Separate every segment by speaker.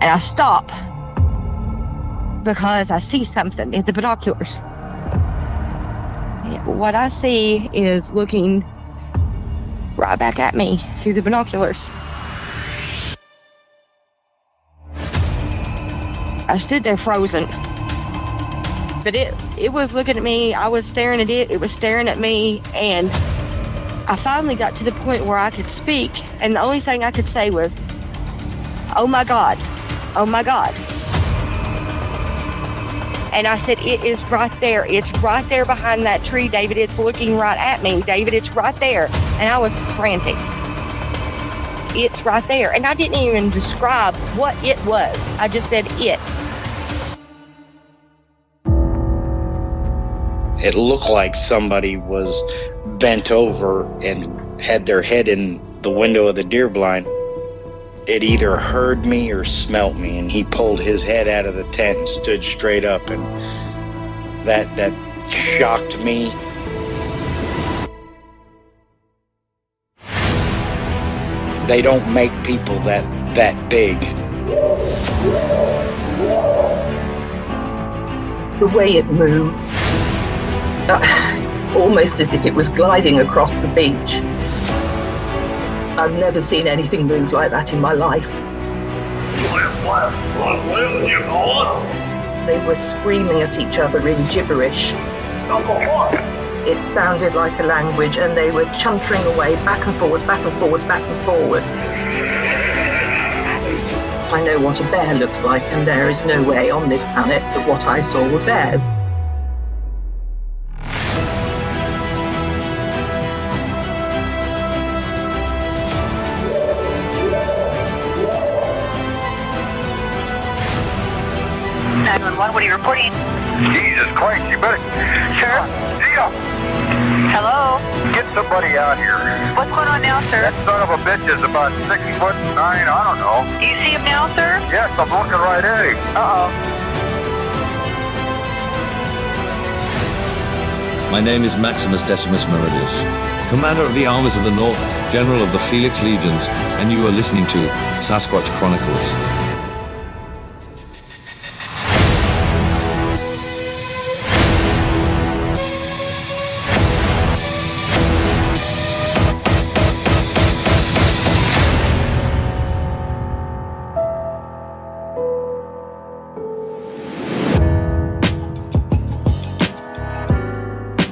Speaker 1: And I stop because I see something in the binoculars. What I see is looking right back at me through the binoculars. I stood there frozen. But it was looking at me. I was staring at it. It was staring at me. And I finally got to the point where I could speak. And the only thing I could say was, "Oh my God. Oh my God." And I said, "It is right there. It's right there behind that tree, David. It's looking right at me. David, it's right there." And I was frantic. It's right there. And I didn't even describe what it was. I just said it.
Speaker 2: It looked like somebody was bent over and had their head in the window of the deer blind. It either heard me or smelt me, and he pulled his head out of the tent and stood straight up, and that shocked me. They don't make people that big.
Speaker 3: The way it moved, almost as if it was gliding across the beach. I've never seen anything move like that in my life. They were screaming at each other in gibberish. It sounded like a language, and they were chuntering away back and forwards, back and forwards, back and forwards. I know what a bear looks like, and there is no way on this planet that what I saw were bears.
Speaker 4: What are you reporting?
Speaker 5: Jesus Christ, you better...
Speaker 4: Sir?
Speaker 5: Gia!
Speaker 4: Hello?
Speaker 5: Get somebody out here.
Speaker 4: What's going on now, sir?
Speaker 5: That son of a bitch is about 6'9", I don't know.
Speaker 4: Do you see him now, sir?
Speaker 5: Yes, I'm looking right at him.
Speaker 4: Uh-oh.
Speaker 6: My name is Maximus Decimus Meridius, Commander of the Armies of the North, General of the Felix Legions, and you are listening to Sasquatch Chronicles.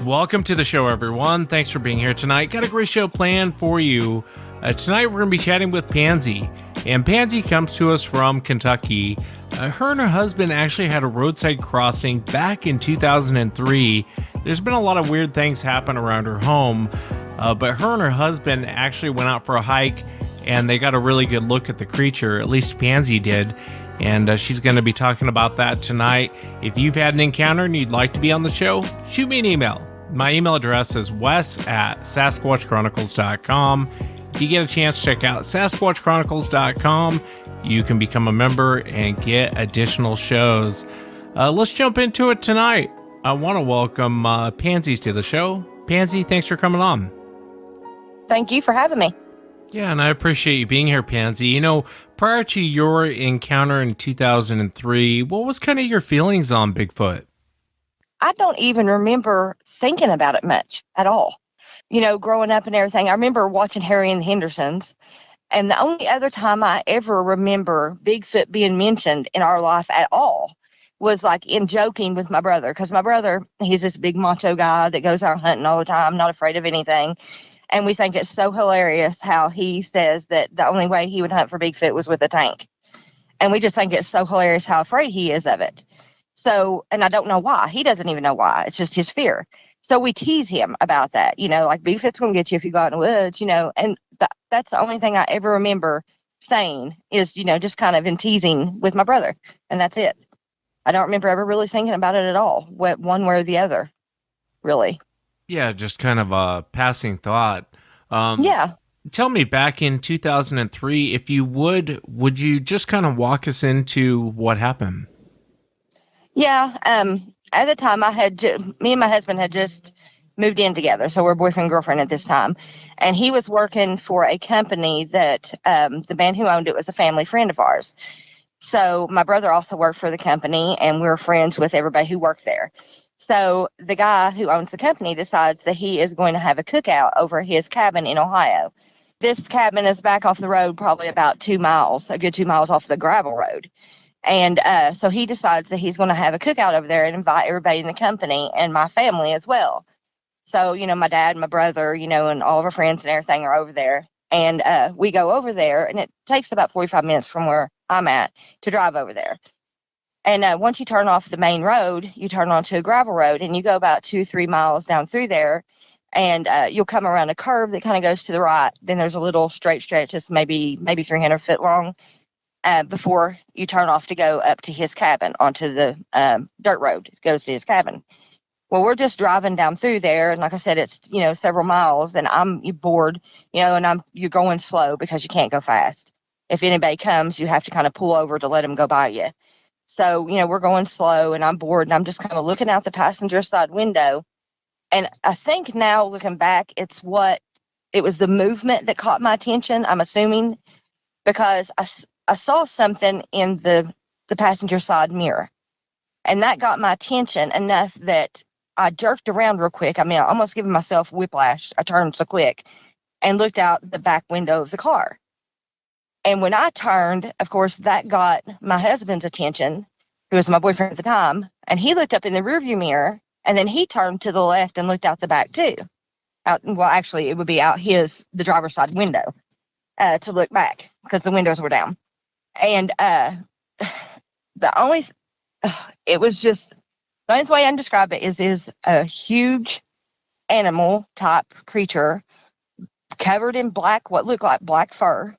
Speaker 7: Welcome to the show, everyone. Thanks for being here tonight. Got a great show planned for you. Tonight we're going to be chatting with Pansy. And Pansy comes to us from Kentucky. Her and her husband actually had a roadside crossing back in 2003. There's been a lot of weird things happen around her home. But her and her husband actually went out for a hike, and they got a really good look at the creature. At least Pansy did. And she's going to be talking about that tonight. If you've had an encounter and you'd like to be on the show, shoot me an email. My email address is wes@sasquatchchronicles.com. If you get a chance, check out sasquatchchronicles.com. You can become a member and get additional shows. Let's jump into it tonight. I want to welcome Pansy to the show. Pansy, thanks for coming on.
Speaker 1: Thank you for having me.
Speaker 7: Yeah, and I appreciate you being here, Pansy. You know, prior to your encounter in 2003, what was kind of your feelings on Bigfoot?
Speaker 1: I don't even remember thinking about it much at all. You know, growing up and everything, I remember watching Harry and the Hendersons. And the only other time I ever remember Bigfoot being mentioned in our life at all was like in joking with my brother. Because my brother, he's this big macho guy that goes out hunting all the time, not afraid of anything. And we think it's so hilarious how he says that the only way he would hunt for Bigfoot was with a tank. And we just think it's so hilarious how afraid he is of it. So, and I don't know why. He doesn't even know why. It's just his fear. So we tease him about that, you know, like Bigfoot's going to get you if you go out in the woods, you know, and that's the only thing I ever remember saying is, you know, just kind of in teasing with my brother. And that's it. I don't remember ever really thinking about it at all, one way or the other, really.
Speaker 7: Yeah, just kind of a passing thought.
Speaker 1: Yeah.
Speaker 7: Tell me, back in 2003, if you would you just kind of walk us into what happened?
Speaker 1: Yeah. At the time, me and my husband had just moved in together. So we're boyfriend and girlfriend at this time. And he was working for a company that the man who owned it was a family friend of ours. So my brother also worked for the company, and we were friends with everybody who worked there. So the guy who owns the company decides that he is going to have a cookout over his cabin in Ohio. This cabin is back off the road, probably about 2 miles, a good 2 miles off the gravel road. And so he decides that he's going to have a cookout over there and invite everybody in the company and my family as well. So, my dad, my brother, and all of our friends and everything are over there. And we go over there, and it takes about 45 minutes from where I'm at to drive over there. And once you turn off the main road, you turn onto a gravel road, and you go about 2-3 miles down through there, and you'll come around a curve that kind of goes to the right. Then there's a little straight stretch that's maybe 300 feet long before you turn off to go up to his cabin onto the dirt road that goes to his cabin. Well, we're just driving down through there, and like I said, it's several miles, and I'm bored, and you're going slow because you can't go fast. If anybody comes, you have to kind of pull over to let them go by you. So, we're going slow, and I'm bored, and I'm just kind of looking out the passenger side window. And I think now, looking back, it was the movement that caught my attention, I'm assuming, because I saw something in the passenger side mirror. And that got my attention enough that I jerked around real quick. I mean, I almost giving myself whiplash. I turned so quick and looked out the back window of the car. And when I turned, of course, that got my husband's attention, who was my boyfriend at the time. And he looked up in the rearview mirror, and then he turned to the left and looked out the back too. Actually, it would be out the driver's side window to look back because the windows were down. And it was just, the only way I can describe it is a huge animal type creature covered in black, what looked like black fur.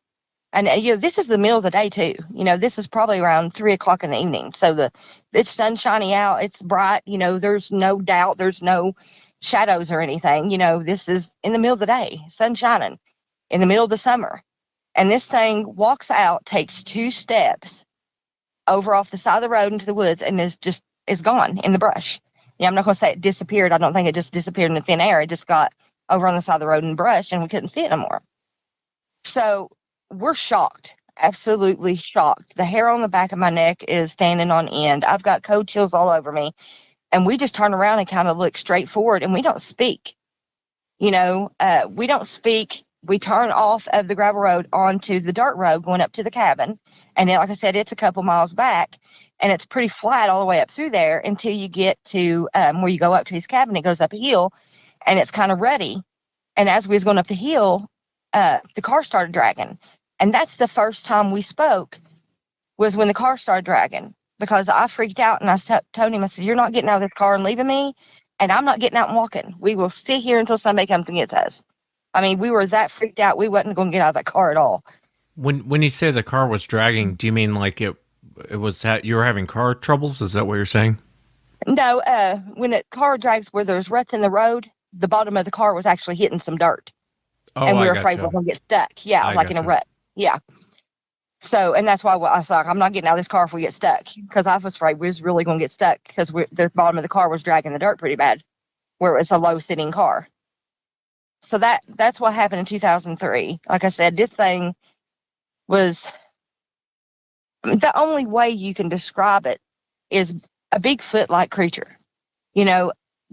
Speaker 1: And, this is the middle of the day too. This is probably around 3:00 in the evening. So it's sunshiny out. It's bright. There's no doubt. There's no shadows or anything. This is in the middle of the day, sun shining in the middle of the summer. And this thing walks out, takes 2 steps over off the side of the road into the woods, and is gone in the brush. I'm not going to say it disappeared. I don't think it just disappeared in the thin air. It just got over on the side of the road in the brush, and we couldn't see it no more. So we're shocked, absolutely shocked. The hair on the back of my neck is standing on end. I've got cold chills all over me. And we just turn around and kind of look straight forward, and we don't speak. We don't speak. We turn off of the gravel road onto the dirt road going up to the cabin. And then, like I said, it's a couple miles back, and it's pretty flat all the way up through there until you get to where you go up to his cabin. It goes up a hill, and it's kind of rutty. And as we was going up the hill, the car started dragging. And that's the first time we spoke, was when the car started dragging, because I freaked out, and I told him, I said, "You're not getting out of this car and leaving me, and I'm not getting out and walking. We will sit here until somebody comes and gets us." I mean, we were that freaked out, we wasn't going to get out of that car at all.
Speaker 7: When you say the car was dragging, do you mean like it was you were having car troubles? Is that what you're saying?
Speaker 1: No, when the car drags where there's ruts in the road, the bottom of the car was actually hitting some dirt.
Speaker 7: Oh,
Speaker 1: and we were afraid we were going to get stuck. Yeah, like in a rut. Yeah. So, and that's why I was like, I'm not getting out of this car if we get stuck, because I was afraid we was really going to get stuck, because the bottom of the car was dragging the dirt pretty bad, where it was a low-sitting car. So that's what happened in 2003. Like I said, this thing was, the only way you can describe it is a Bigfoot-like creature.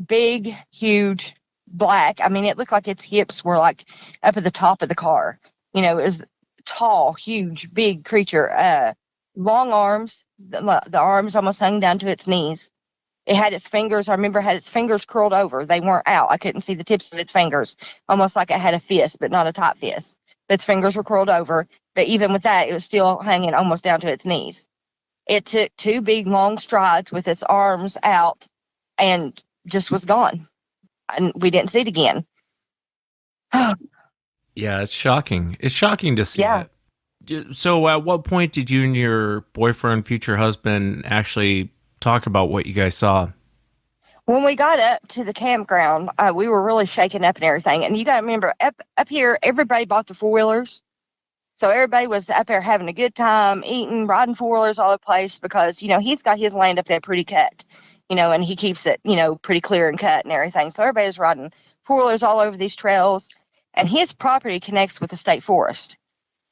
Speaker 1: Big, huge, black. I mean, it looked like its hips were like up at the top of the car. It was tall, huge, big creature. Long arms. The arms almost hung down to its knees. It had its fingers. I remember it had its fingers curled over. They weren't out. I couldn't see the tips of its fingers. Almost like it had a fist, but not a tight fist. Its fingers were curled over. But even with that, it was still hanging almost down to its knees. It took 2 big, long strides with its arms out and just was gone. And we didn't see it again.
Speaker 7: Yeah, it's shocking. It's shocking to see that. So at what point did you and your boyfriend, future husband, actually talk about what you guys saw?
Speaker 1: When we got up to the campground, we were really shaken up and everything. And you got to remember, up here, everybody bought the 4-wheelers. So everybody was up there having a good time, eating, riding 4-wheelers all over the place, because, he's got his land up there pretty cut, and he keeps it, pretty clear and cut and everything. So everybody was riding 4-wheelers all over these trails. And his property connects with the state forest.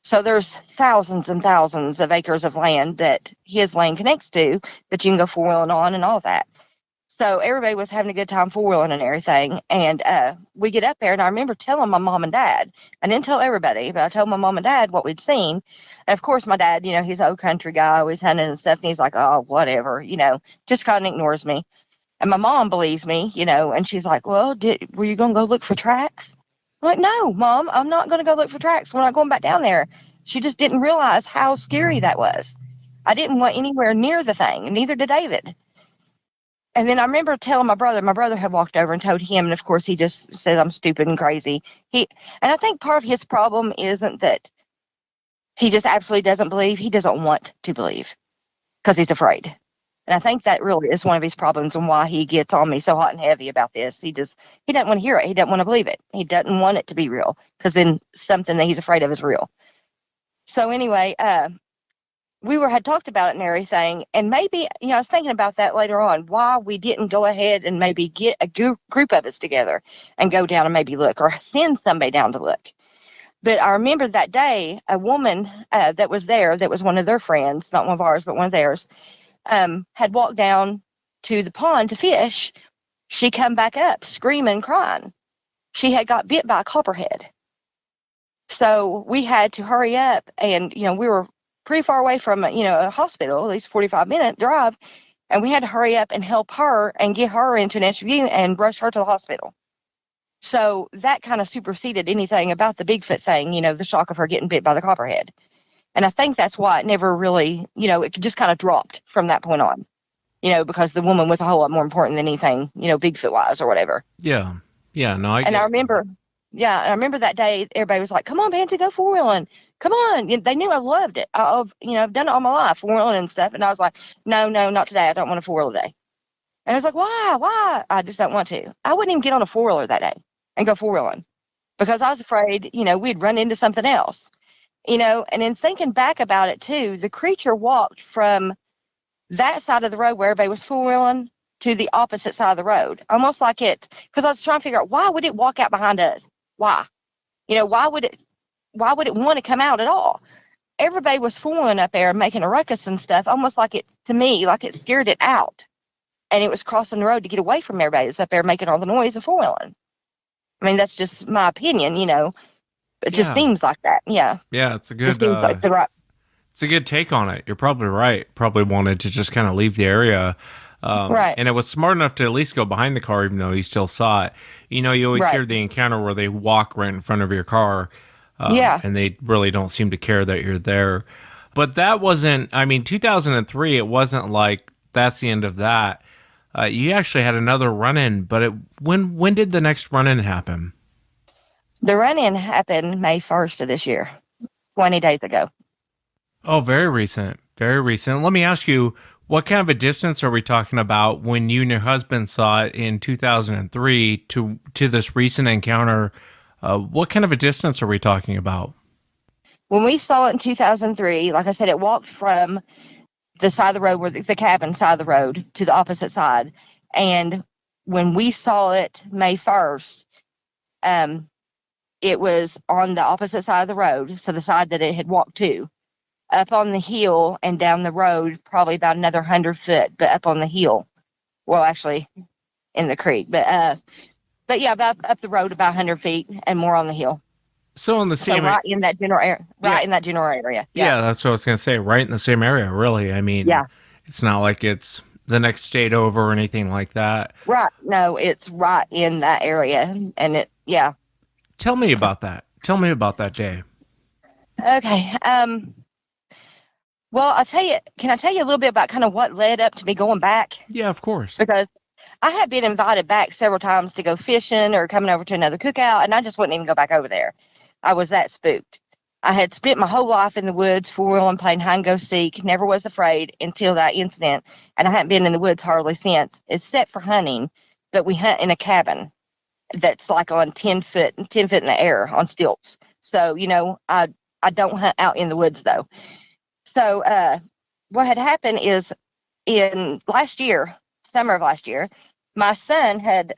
Speaker 1: So there's thousands and thousands of acres of land that his land connects to that you can go four-wheeling on and all that. So everybody was having a good time four-wheeling and everything. And we get up there, and I remember telling my mom and dad. I didn't tell everybody, but I told my mom and dad what we'd seen. And, of course, my dad, he's an old country guy, always hunting and stuff. And he's like, oh, whatever, just kind of ignores me. And my mom believes me, and she's like, well, were you going to go look for tracks? I'm like, no, Mom, I'm not going to go look for tracks. We're not going back down there. She just didn't realize how scary that was. I didn't want anywhere near the thing, and neither did David. And then I remember telling my brother had walked over and told him, and of course he just said I'm stupid and crazy. And I think part of his problem isn't that he just absolutely doesn't believe. He doesn't want to believe because he's afraid. And I think that really is one of his problems and why he gets on me so hot and heavy about this. He doesn't want to hear it. He doesn't want to believe it. He doesn't want it to be real because then something that he's afraid of is real. So anyway, we had talked about it and everything, and maybe, I was thinking about that later on, why we didn't go ahead and maybe get a group of us together and go down and maybe look, or send somebody down to look. But I remember that day, a woman that was there, that was one of their friends, not one of ours, but one of theirs, had walked down to the pond to fish. She come back up screaming, crying. She had got bit by a copperhead. So we had to hurry up, and, we were pretty far away from, a hospital, at least 45-minute drive, and we had to hurry up and help her and get her into an SUV and rush her to the hospital. So that kind of superseded anything about the Bigfoot thing, the shock of her getting bit by the copperhead. And I think that's why it never really, it just kind of dropped from that point on, because the woman was a whole lot more important than anything, Bigfoot-wise or whatever.
Speaker 7: Yeah. Yeah, no, I
Speaker 1: remember that day, everybody was like, come on, Pansy, go four-wheeling. Come on. They knew I loved it. I've done it all my life, four-wheeling and stuff. And I was like, no, not today. I don't want a four-wheeler today. And I was like, why? I just don't want to. I wouldn't even get on a four-wheeler that day and go four-wheeling because I was afraid, we'd run into something else. And in thinking back about it, too, the creature walked from that side of the road where everybody was four-wheeling to the opposite side of the road, almost like because I was trying to figure out, why would it walk out behind us? Why? Why would it want to come out at all? Everybody was four-wheeling up there making a ruckus and stuff, almost like it scared it out. And it was crossing the road to get away from everybody that's up there making all the noise of four-wheeling. I mean, that's just my opinion, It just seems like that, yeah.
Speaker 7: Yeah, it's a good it's a good take on it. You're probably right. Probably wanted to just kind of leave the area. Right. And it was smart enough to at least go behind the car, even though he still saw it. You always hear the encounter where they walk right in front of your car. And they really don't seem to care that you're there. But that wasn't, 2003, it wasn't like that's the end of that. You actually had another run-in, but when did the next run-in happen?
Speaker 1: The run-in happened May 1st of this year, 20 days ago.
Speaker 7: Oh, very recent. Very recent. Let me ask you, what kind of a distance are we talking about when you and your husband saw it in 2003 to this recent encounter? What kind of a distance are we talking about?
Speaker 1: When we saw it in 2003, like I said, it walked from the side of the road, where the cabin side of the road, to the opposite side. And when we saw it May 1st, it was on the opposite side of the road, so the side that it had walked to, up on the hill and down the road, probably about another 100 foot, but up on the hill. Well, actually, in the creek, but yeah, about up the road about 100 feet and more on the hill.
Speaker 7: So in the same,
Speaker 1: right in that general area, in that general area.
Speaker 7: Yeah, that's what I was gonna say. Right in the same area, really. It's not like it's the next state over or anything like that.
Speaker 1: Right. No, it's right in that area, and yeah.
Speaker 7: Tell me about that. Tell me about that day.
Speaker 1: Okay. Well, can I tell you a little bit about kind of what led up to me going back?
Speaker 7: Yeah, of course.
Speaker 1: Because I had been invited back several times to go fishing or coming over to another cookout, and I just wouldn't even go back over there. I was that spooked. I had spent my whole life in the woods, four-wheeling, playing hide-and-go-seek, never was afraid until that incident, and I hadn't been in the woods hardly since, except for hunting, but we hunt in a cabin that's like on 10 foot in the air on stilts. So, I don't hunt out in the woods, though. So what had happened is in summer of last year, my son had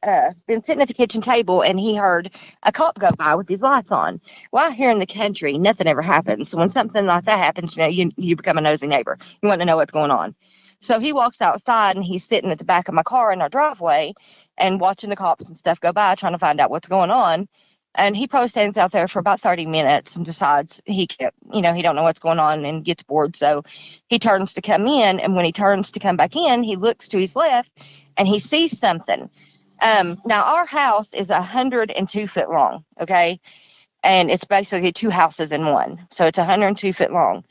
Speaker 1: been sitting at the kitchen table and he heard a cop go by with his lights on. Well, here in the country, nothing ever happens. So when something like that happens, you become a nosy neighbor. You want to know what's going on. So he walks outside and he's sitting at the back of my car in our driveway and watching the cops and stuff go by, trying to find out what's going on. And he probably stands out there for about 30 minutes and decides he can't, he don't know what's going on and gets bored. So he turns to come in. And when he turns to come back in, he looks to his left and he sees something. Now, our house is 102 feet long, okay? And it's basically two houses in one. So it's 102 feet long.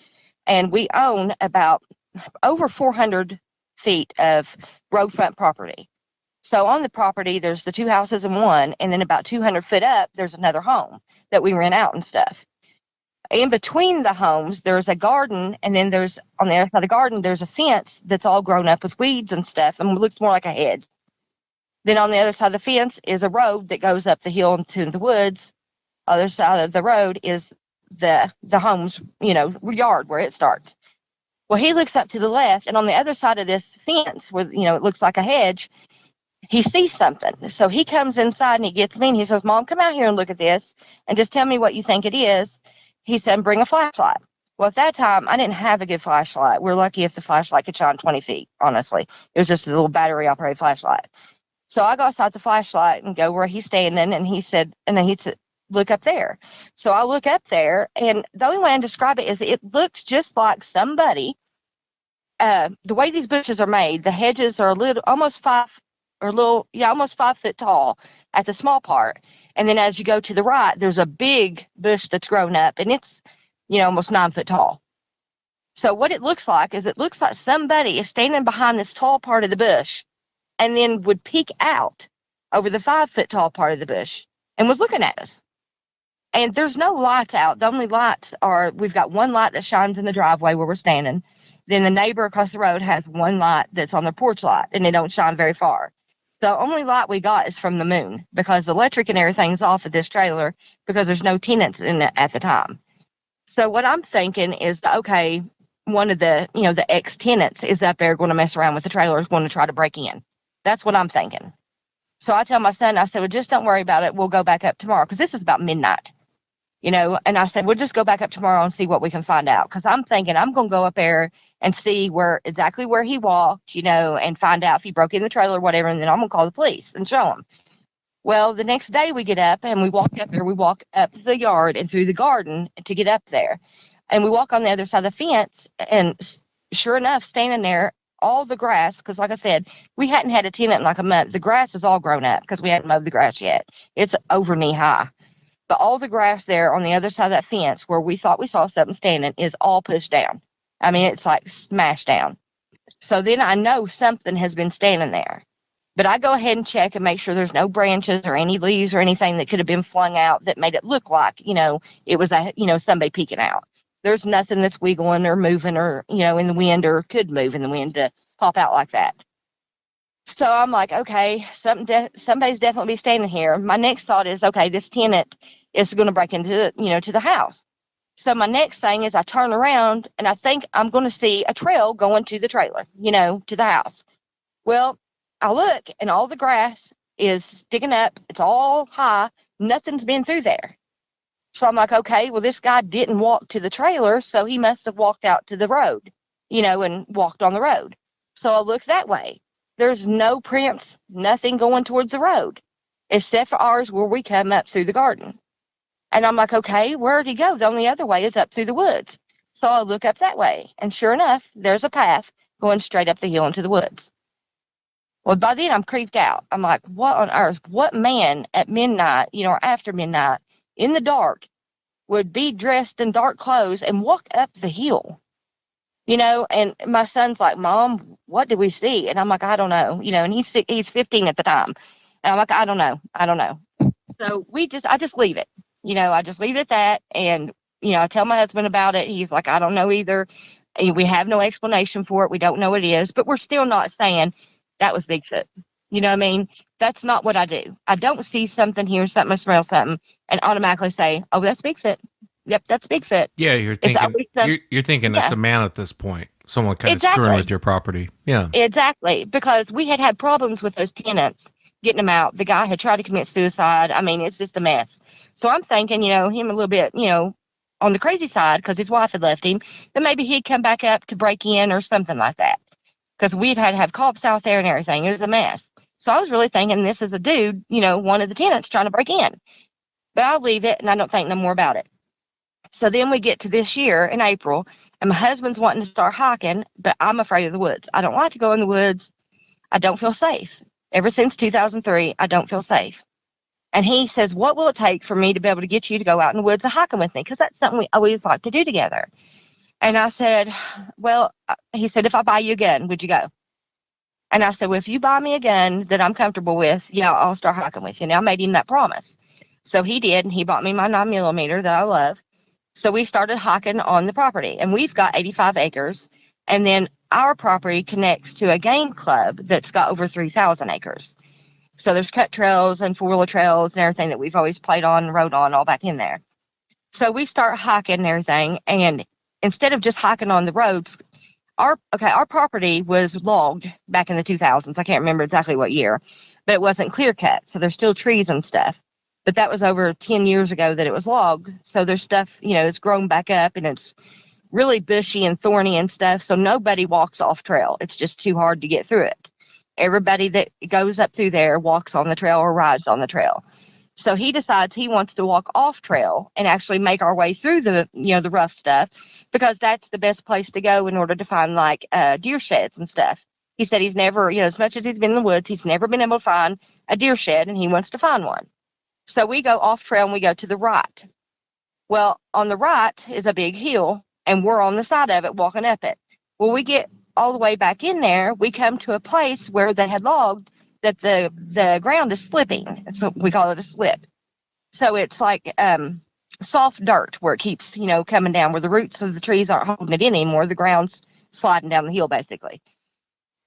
Speaker 1: And we own about over 400 feet of roadfront property. So on the property, there's the two houses in one, and then about 200 feet up, there's another home that we rent out and stuff. In between the homes, there's a garden, and then there's, on the other side of the garden, there's a fence that's all grown up with weeds and stuff, and looks more like a hedge. Then on the other side of the fence is a road that goes up the hill into the woods. Other side of the road is the home's, yard where it starts. Well, he looks up to the left, and on the other side of this fence, where, it looks like a hedge, he sees something. So he comes inside and he gets me and he says, Mom, come out here and look at this and just tell me what you think it is. He said, bring a flashlight. Well, at that time, I didn't have a good flashlight. We're lucky if the flashlight could shine 20 feet, honestly. It was just a little battery-operated flashlight. So I go outside the flashlight and go where he's standing, and he said, look up there. So I look up there, and the only way I can describe it is it looks just like somebody. The way these bushes are made, the hedges are almost 5 foot tall at the small part. And then as you go to the right, there's a big bush that's grown up, and it's, almost 9 foot tall. So what it looks like is somebody is standing behind this tall part of the bush and then would peek out over the 5 foot tall part of the bush and was looking at us. And there's no lights out. The only lights we've got one light that shines in the driveway where we're standing. Then the neighbor across the road has one light that's on their porch light, and it don't shine very far. The only light we got is from the moon because the electric and everything's off of this trailer because there's no tenants in it at the time. So what I'm thinking is, okay, one of the, the ex-tenants is up there going to mess around with the trailer, is going to try to break in. That's what I'm thinking. So I tell my son, I said, well, just don't worry about it. We'll go back up tomorrow because this is about midnight, and I said, we'll just go back up tomorrow and see what we can find out. Because I'm thinking I'm going to go up there and see exactly where he walked, and find out if he broke in the trailer or whatever, and then I'm going to call the police and show him. Well, the next day we get up and we walk up there. We walk up the yard and through the garden to get up there. And we walk on the other side of the fence, and sure enough, standing there, all the grass, because like I said, we hadn't had a tenant in like a month. The grass is all grown up because we hadn't mowed the grass yet. It's over knee high. But all the grass there on the other side of that fence where we thought we saw something standing is all pushed down. I mean, it's like smashed down. So then I know something has been standing there. But I go ahead and check and make sure there's no branches or any leaves or anything that could have been flung out that made it look like, it was somebody peeking out. There's nothing that's wiggling or moving or, in the wind or could move in the wind to pop out like that. So I'm like, okay, somebody's definitely standing here. My next thought is, okay, this tenant is going to break into, to the house. So my next thing is I turn around and I think I'm going to see a trail going to the trailer, to the house. Well, I look and all the grass is sticking up. It's all high. Nothing's been through there. So I'm like, okay, well, this guy didn't walk to the trailer, so he must have walked out to the road, and walked on the road. So I look that way. There's no prints, nothing going towards the road, except for ours where we come up through the garden. And I'm like, okay, where'd he go? The only other way is up through the woods. So I look up that way, and sure enough, there's a path going straight up the hill into the woods. Well, by then I'm creeped out. I'm like, what on earth? What man at midnight, or after midnight, in the dark, would be dressed in dark clothes and walk up the hill? And my son's like, Mom, what did we see? And I'm like, I don't know. And he's 15 at the time. And I'm like, I don't know. So I just leave it. I just leave it at that. And, I tell my husband about it. He's like, I don't know either. We have no explanation for it. We don't know what it is. But we're still not saying that was Bigfoot. You know what I mean? That's not what I do. I don't see something, hear something, smell something, and automatically say, oh, that's Bigfoot. Yep, that's Bigfoot.
Speaker 7: Yeah, you're thinking that's a man at this point. someone kind of screwing with your property. Yeah.
Speaker 1: Exactly. Because we had problems with those tenants getting them out. The guy had tried to commit suicide. I mean, it's just a mess. So I'm thinking, him a little bit, on the crazy side, because his wife had left him, that maybe he'd come back up to break in or something like that. Because we'd had to have cops out there and everything. It was a mess. So I was really thinking this is a dude, one of the tenants trying to break in. But I'll leave it, and I don't think no more about it. So then we get to this year in April, and my husband's wanting to start hiking, but I'm afraid of the woods. I don't like to go in the woods. I don't feel safe. Ever since 2003, I don't feel safe. And he says, what will it take for me to be able to get you to go out in the woods and hiking with me? Because that's something we always like to do together. And I said, well, he said, if I buy you a gun, would you go? And I said, well, if you buy me a gun that I'm comfortable with, yeah, I'll start hiking with you. And I made him that promise. So he did, and he bought me my 9mm that I love. So we started hiking on the property, and we've got 85 acres. And then our property connects to a game club that's got over 3,000 acres. So there's cut trails and four-wheeler trails and everything that we've always played on and rode on all back in there. So we start hiking and everything, and instead of just hiking on the roads, our property was logged back in the 2000s. I can't remember exactly what year, but it wasn't clear cut. So there's still trees and stuff. But that was over 10 years ago that it was logged. So there's stuff, it's grown back up, and it's really bushy and thorny and stuff. So nobody walks off trail. It's just too hard to get through it. Everybody that goes up through there walks on the trail or rides on the trail. So he decides he wants to walk off trail and actually make our way through the rough stuff, because that's the best place to go in order to find like deer sheds and stuff. He said he's never, as much as he's been in the woods, he's never been able to find a deer shed, and he wants to find one. So we go off trail and we go to the right. Well, on the right is a big hill, and we're on the side of it walking up it. Well, we get all the way back in there. We come to a place where they had logged that the ground is slipping. So we call it a slip. So it's like soft dirt where it keeps, coming down, where the roots of the trees aren't holding it in anymore. The ground's sliding down the hill, basically.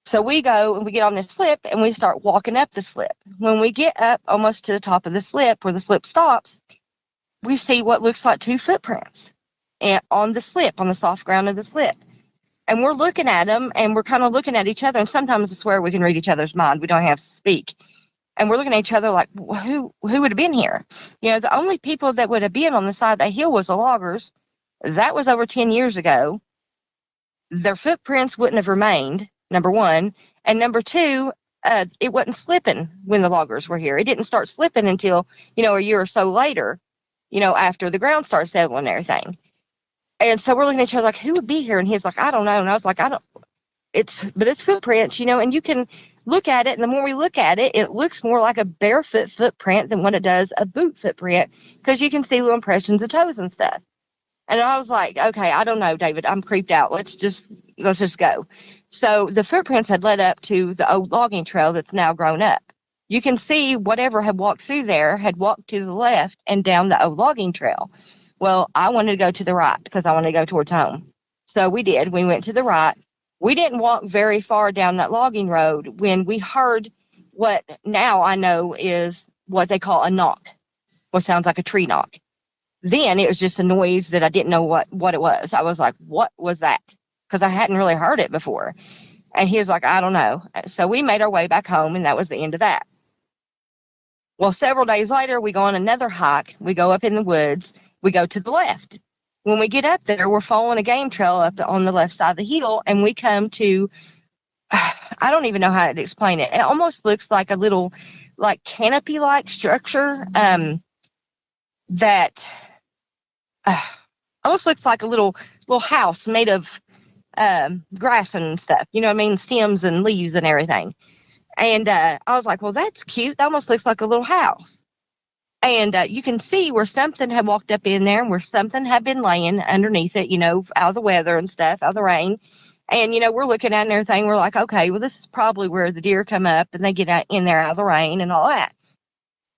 Speaker 1: So we go and we get on this slip, and we start walking up the slip. When we get up almost to the top of the slip, where the slip stops, we see what looks like two footprints on the slip, on the soft ground of the slip. And we're looking at them, and we're kind of looking at each other. And sometimes I swear we can read each other's mind. We don't have to speak. And we're looking at each other like, who would have been here? The only people that would have been on the side of that hill was the loggers. That was over 10 years ago. Their footprints wouldn't have remained, number one. And number two, it wasn't slipping when the loggers were here. It didn't start slipping until, a year or so later, after the ground started settling and everything. And so we're looking at each other like, who would be here? And he's like, I don't know. And I was like, it's footprints, and you can look at it. And the more we look at it, it looks more like a barefoot footprint than what it does a boot footprint, because you can see little impressions of toes and stuff. And I was like, okay, I don't know, David, I'm creeped out. Let's just go. So the footprints had led up to the old logging trail that's now grown up. You can see whatever had walked through there had walked to the left and down the old logging trail. Well, I wanted to go to the right because I wanted to go towards home. So we did. We went to the right. We didn't walk very far down that logging road when we heard what now I know is what they call a knock, what sounds like a tree knock. Then it was just a noise that I didn't know what it was. I was like, what was that? Because I hadn't really heard it before. And he was like, I don't know. So we made our way back home, and that was the end of that. Well, several days later, we go on another hike. We go up in the woods. We go to the left. When we get up there, we're following a game trail up on the left side of the hill, and we come to, I don't even know how to explain it. It almost looks like a little, like canopy-like structure that almost looks like a little house made of grass and stuff. Stems and leaves and everything. And I was like, well, that's cute. That almost looks like a little house. And you can see where something had walked up in there, and where something had been laying underneath it, out of the weather and stuff, out of the rain. And, we're looking at it and everything. We're like, okay, well, this is probably where the deer come up and they get out in there out of the rain and all that.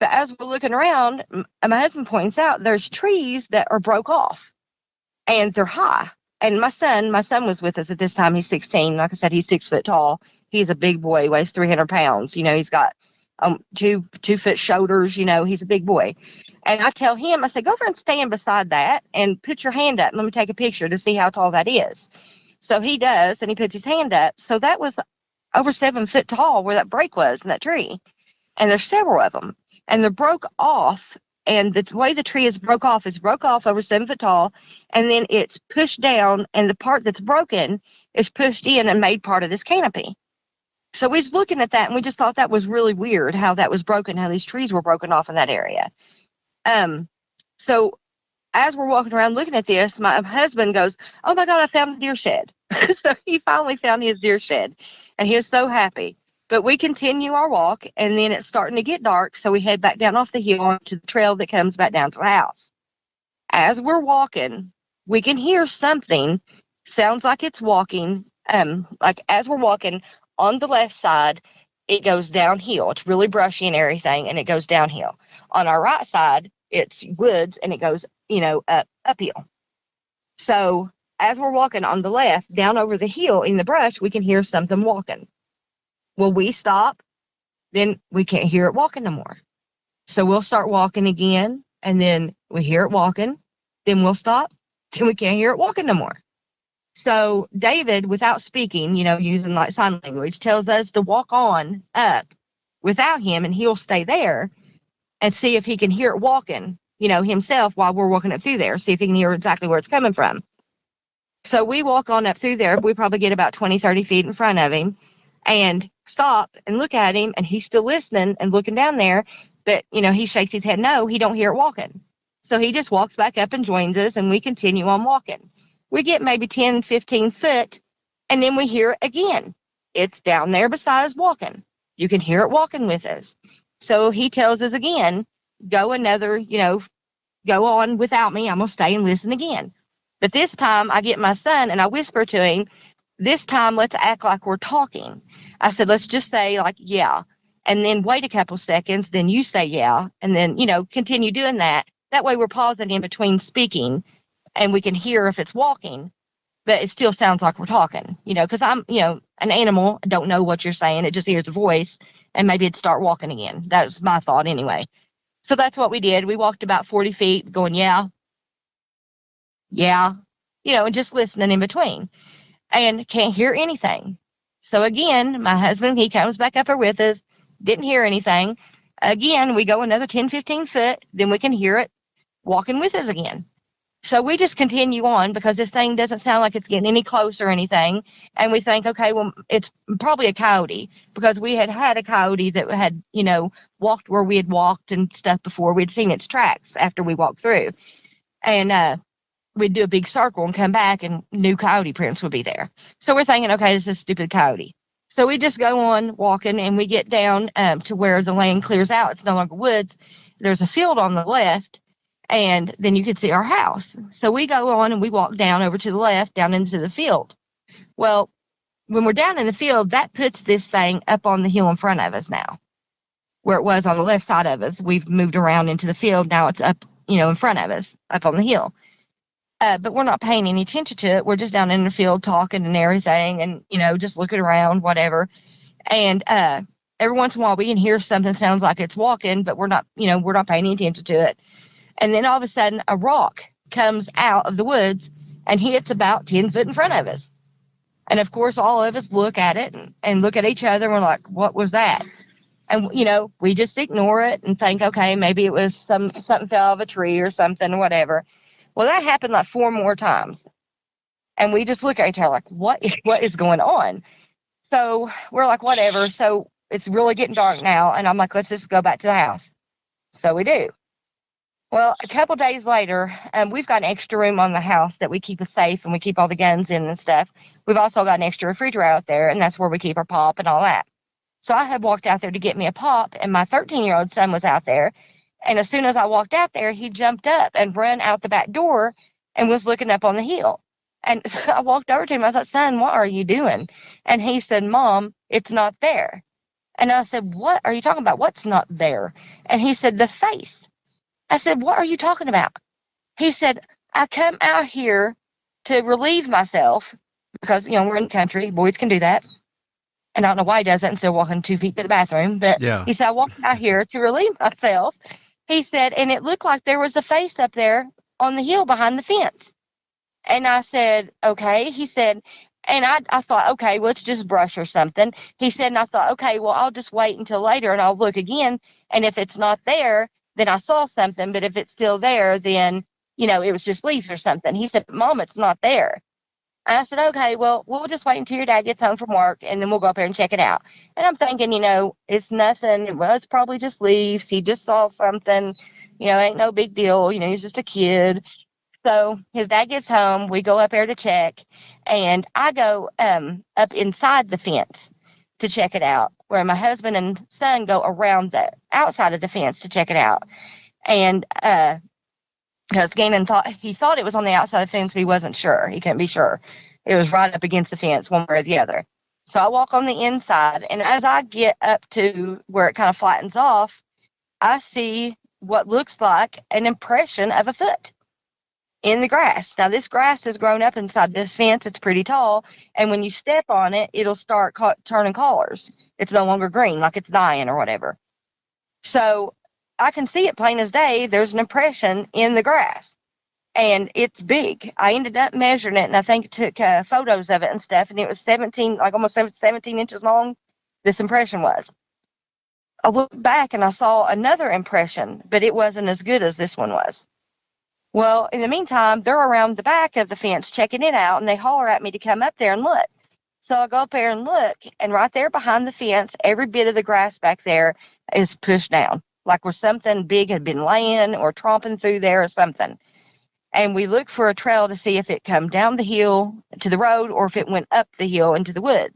Speaker 1: But as we're looking around, my husband points out there's trees that are broke off, and they're high. And my son was with us at this time. He's 16. Like I said, he's 6 foot tall. He's a big boy, weighs 300 pounds. He's got 2 foot shoulders. He's a big boy. And I tell him, I say, go over and stand beside that and put your hand up. Let me take a picture to see how tall that is. So he does, and he puts his hand up. So that was over 7 foot tall where that break was in that tree. And there's several of them. And they broke off. And the way the tree is broke off over 7 foot tall. And then it's pushed down, and the part that's broken is pushed in and made part of this canopy. So we was looking at that, and we just thought that was really weird how that was broken, how these trees were broken off in that area. So as we're walking around looking at this, my husband goes, "Oh my God, I found a deer shed." So he finally found his deer shed, and he was so happy. But we continue our walk, and then it's starting to get dark, so we head back down off the hill onto the trail that comes back down to the house. As we're walking, we can hear something, sounds like it's walking, like as we're walking on the left side, it goes downhill. It's really brushy and everything, and it goes downhill. On our right side, it's woods, and it goes, uphill. So as we're walking on the left, down over the hill in the brush, we can hear something walking. Well, we stop, then we can't hear it walking no more. So we'll start walking again, and then we hear it walking. Then we'll stop, then we can't hear it walking no more. So David, without speaking, using like sign language, tells us to walk on up without him, and he'll stay there and see if he can hear it walking, himself while we're walking up through there, see if he can hear exactly where it's coming from. So we walk on up through there. We probably get about 20, 30 feet in front of him and stop and look at him, and he's still listening and looking down there. But, he shakes his head. No, he don't hear it walking. So he just walks back up and joins us, and we continue on walking. We get maybe 10, 15 foot, and then we hear it again. It's down there beside us walking. You can hear it walking with us. So he tells us again, go another, go on without me. I'm going to stay and listen again. But this time I get my son and I whisper to him, this time let's act like we're talking. I said, let's just say like, yeah. And then wait a couple seconds. Then you say, yeah. And then, continue doing that. That way we're pausing in between speaking and we can hear if it's walking, but it still sounds like we're talking, because I'm, an animal. I don't know what you're saying. It just hears a voice and maybe it'd start walking again. That's my thought anyway. So that's what we did. We walked about 40 feet going, yeah, and just listening in between and can't hear anything. So again, my husband, he comes back up here with us, didn't hear anything. Again, we go another 10, 15 foot, then we can hear it walking with us again. So we just continue on because this thing doesn't sound like it's getting any closer or anything. And we think, okay, well, it's probably a coyote because we had a coyote that had, walked where we had walked and stuff before. We'd seen its tracks after we walked through. And we'd do a big circle and come back and new coyote prints would be there. So we're thinking, okay, this is a stupid coyote. So we just go on walking and we get down to where the land clears out. It's no longer woods. There's a field on the left. And then you could see our house. So we go on and we walk down over to the left, down into the field. Well, when we're down in the field, that puts this thing up on the hill in front of us now. Where it was on the left side of us, we've moved around into the field. Now it's up, in front of us, up on the hill. But we're not paying any attention to it. We're just down in the field talking and everything and, just looking around, whatever. And every once in a while we can hear something sounds like it's walking, but we're not paying any attention to it. And then all of a sudden, a rock comes out of the woods and hits about 10 foot in front of us. And, of course, all of us look at it and look at each other. And we're like, what was that? And, we just ignore it and think, okay, maybe it was something fell out of a tree or something or whatever. Well, that happened like 4 more times. And we just look at each other like, what is going on? So we're like, whatever. So it's really getting dark now. And I'm like, let's just go back to the house. So we do. Well, a couple days later, we've got an extra room on the house that we keep us safe and we keep all the guns in and stuff. We've also got an extra refrigerator out there, and that's where we keep our pop and all that. So I had walked out there to get me a pop, and my 13-year-old son was out there. And as soon as I walked out there, he jumped up and ran out the back door and was looking up on the hill. And so I walked over to him. I said, son, what are you doing? And he said, Mom, it's not there. And I said, what are you talking about? What's not there? And he said, the face. I said, what are you talking about? He said, I come out here to relieve myself because, we're in the country. Boys can do that. And I don't know why he does that instead of walking 2 feet to the bathroom. But yeah. He said, I walked out here to relieve myself. He said, and it looked like there was a face up there on the hill behind the fence. And I said, okay. He said, And I thought, okay, well, it's just brush or something. He said, and I thought, okay, well, I'll just wait until later and I'll look again. And if it's not there, then I saw something. But if it's still there, then, it was just leaves or something. He said, Mom, it's not there. And I said, okay, well, we'll just wait until your dad gets home from work and then we'll go up there and check it out. And I'm thinking, it's nothing. Well, it's probably just leaves. He just saw something, ain't no big deal. He's just a kid. So his dad gets home, we go up there to check, and I go up inside the fence to check it out, where my husband and son go around the outside of the fence to check it out. And because Gannon thought it was on the outside of the fence, but he wasn't sure. He couldn't be sure. It was right up against the fence, one way or the other. So I walk on the inside, and as I get up to where it kind of flattens off, I see what looks like an impression of a foot in the grass. Now, this grass has grown up inside this fence. It's pretty tall. And when you step on it, it'll start turning colors. It's no longer green, like it's dying or whatever. So I can see it plain as day. There's an impression in the grass. And it's big. I ended up measuring it, and I think took photos of it and stuff. And it was almost 17 inches long, this impression was. I looked back, and I saw another impression, but it wasn't as good as this one was. Well, in the meantime, they're around the back of the fence checking it out, and they holler at me to come up there and look. So I go up there and look, and right there behind the fence, every bit of the grass back there is pushed down, like where something big had been laying or tromping through there or something. And we look for a trail to see if it come down the hill to the road or if it went up the hill into the woods.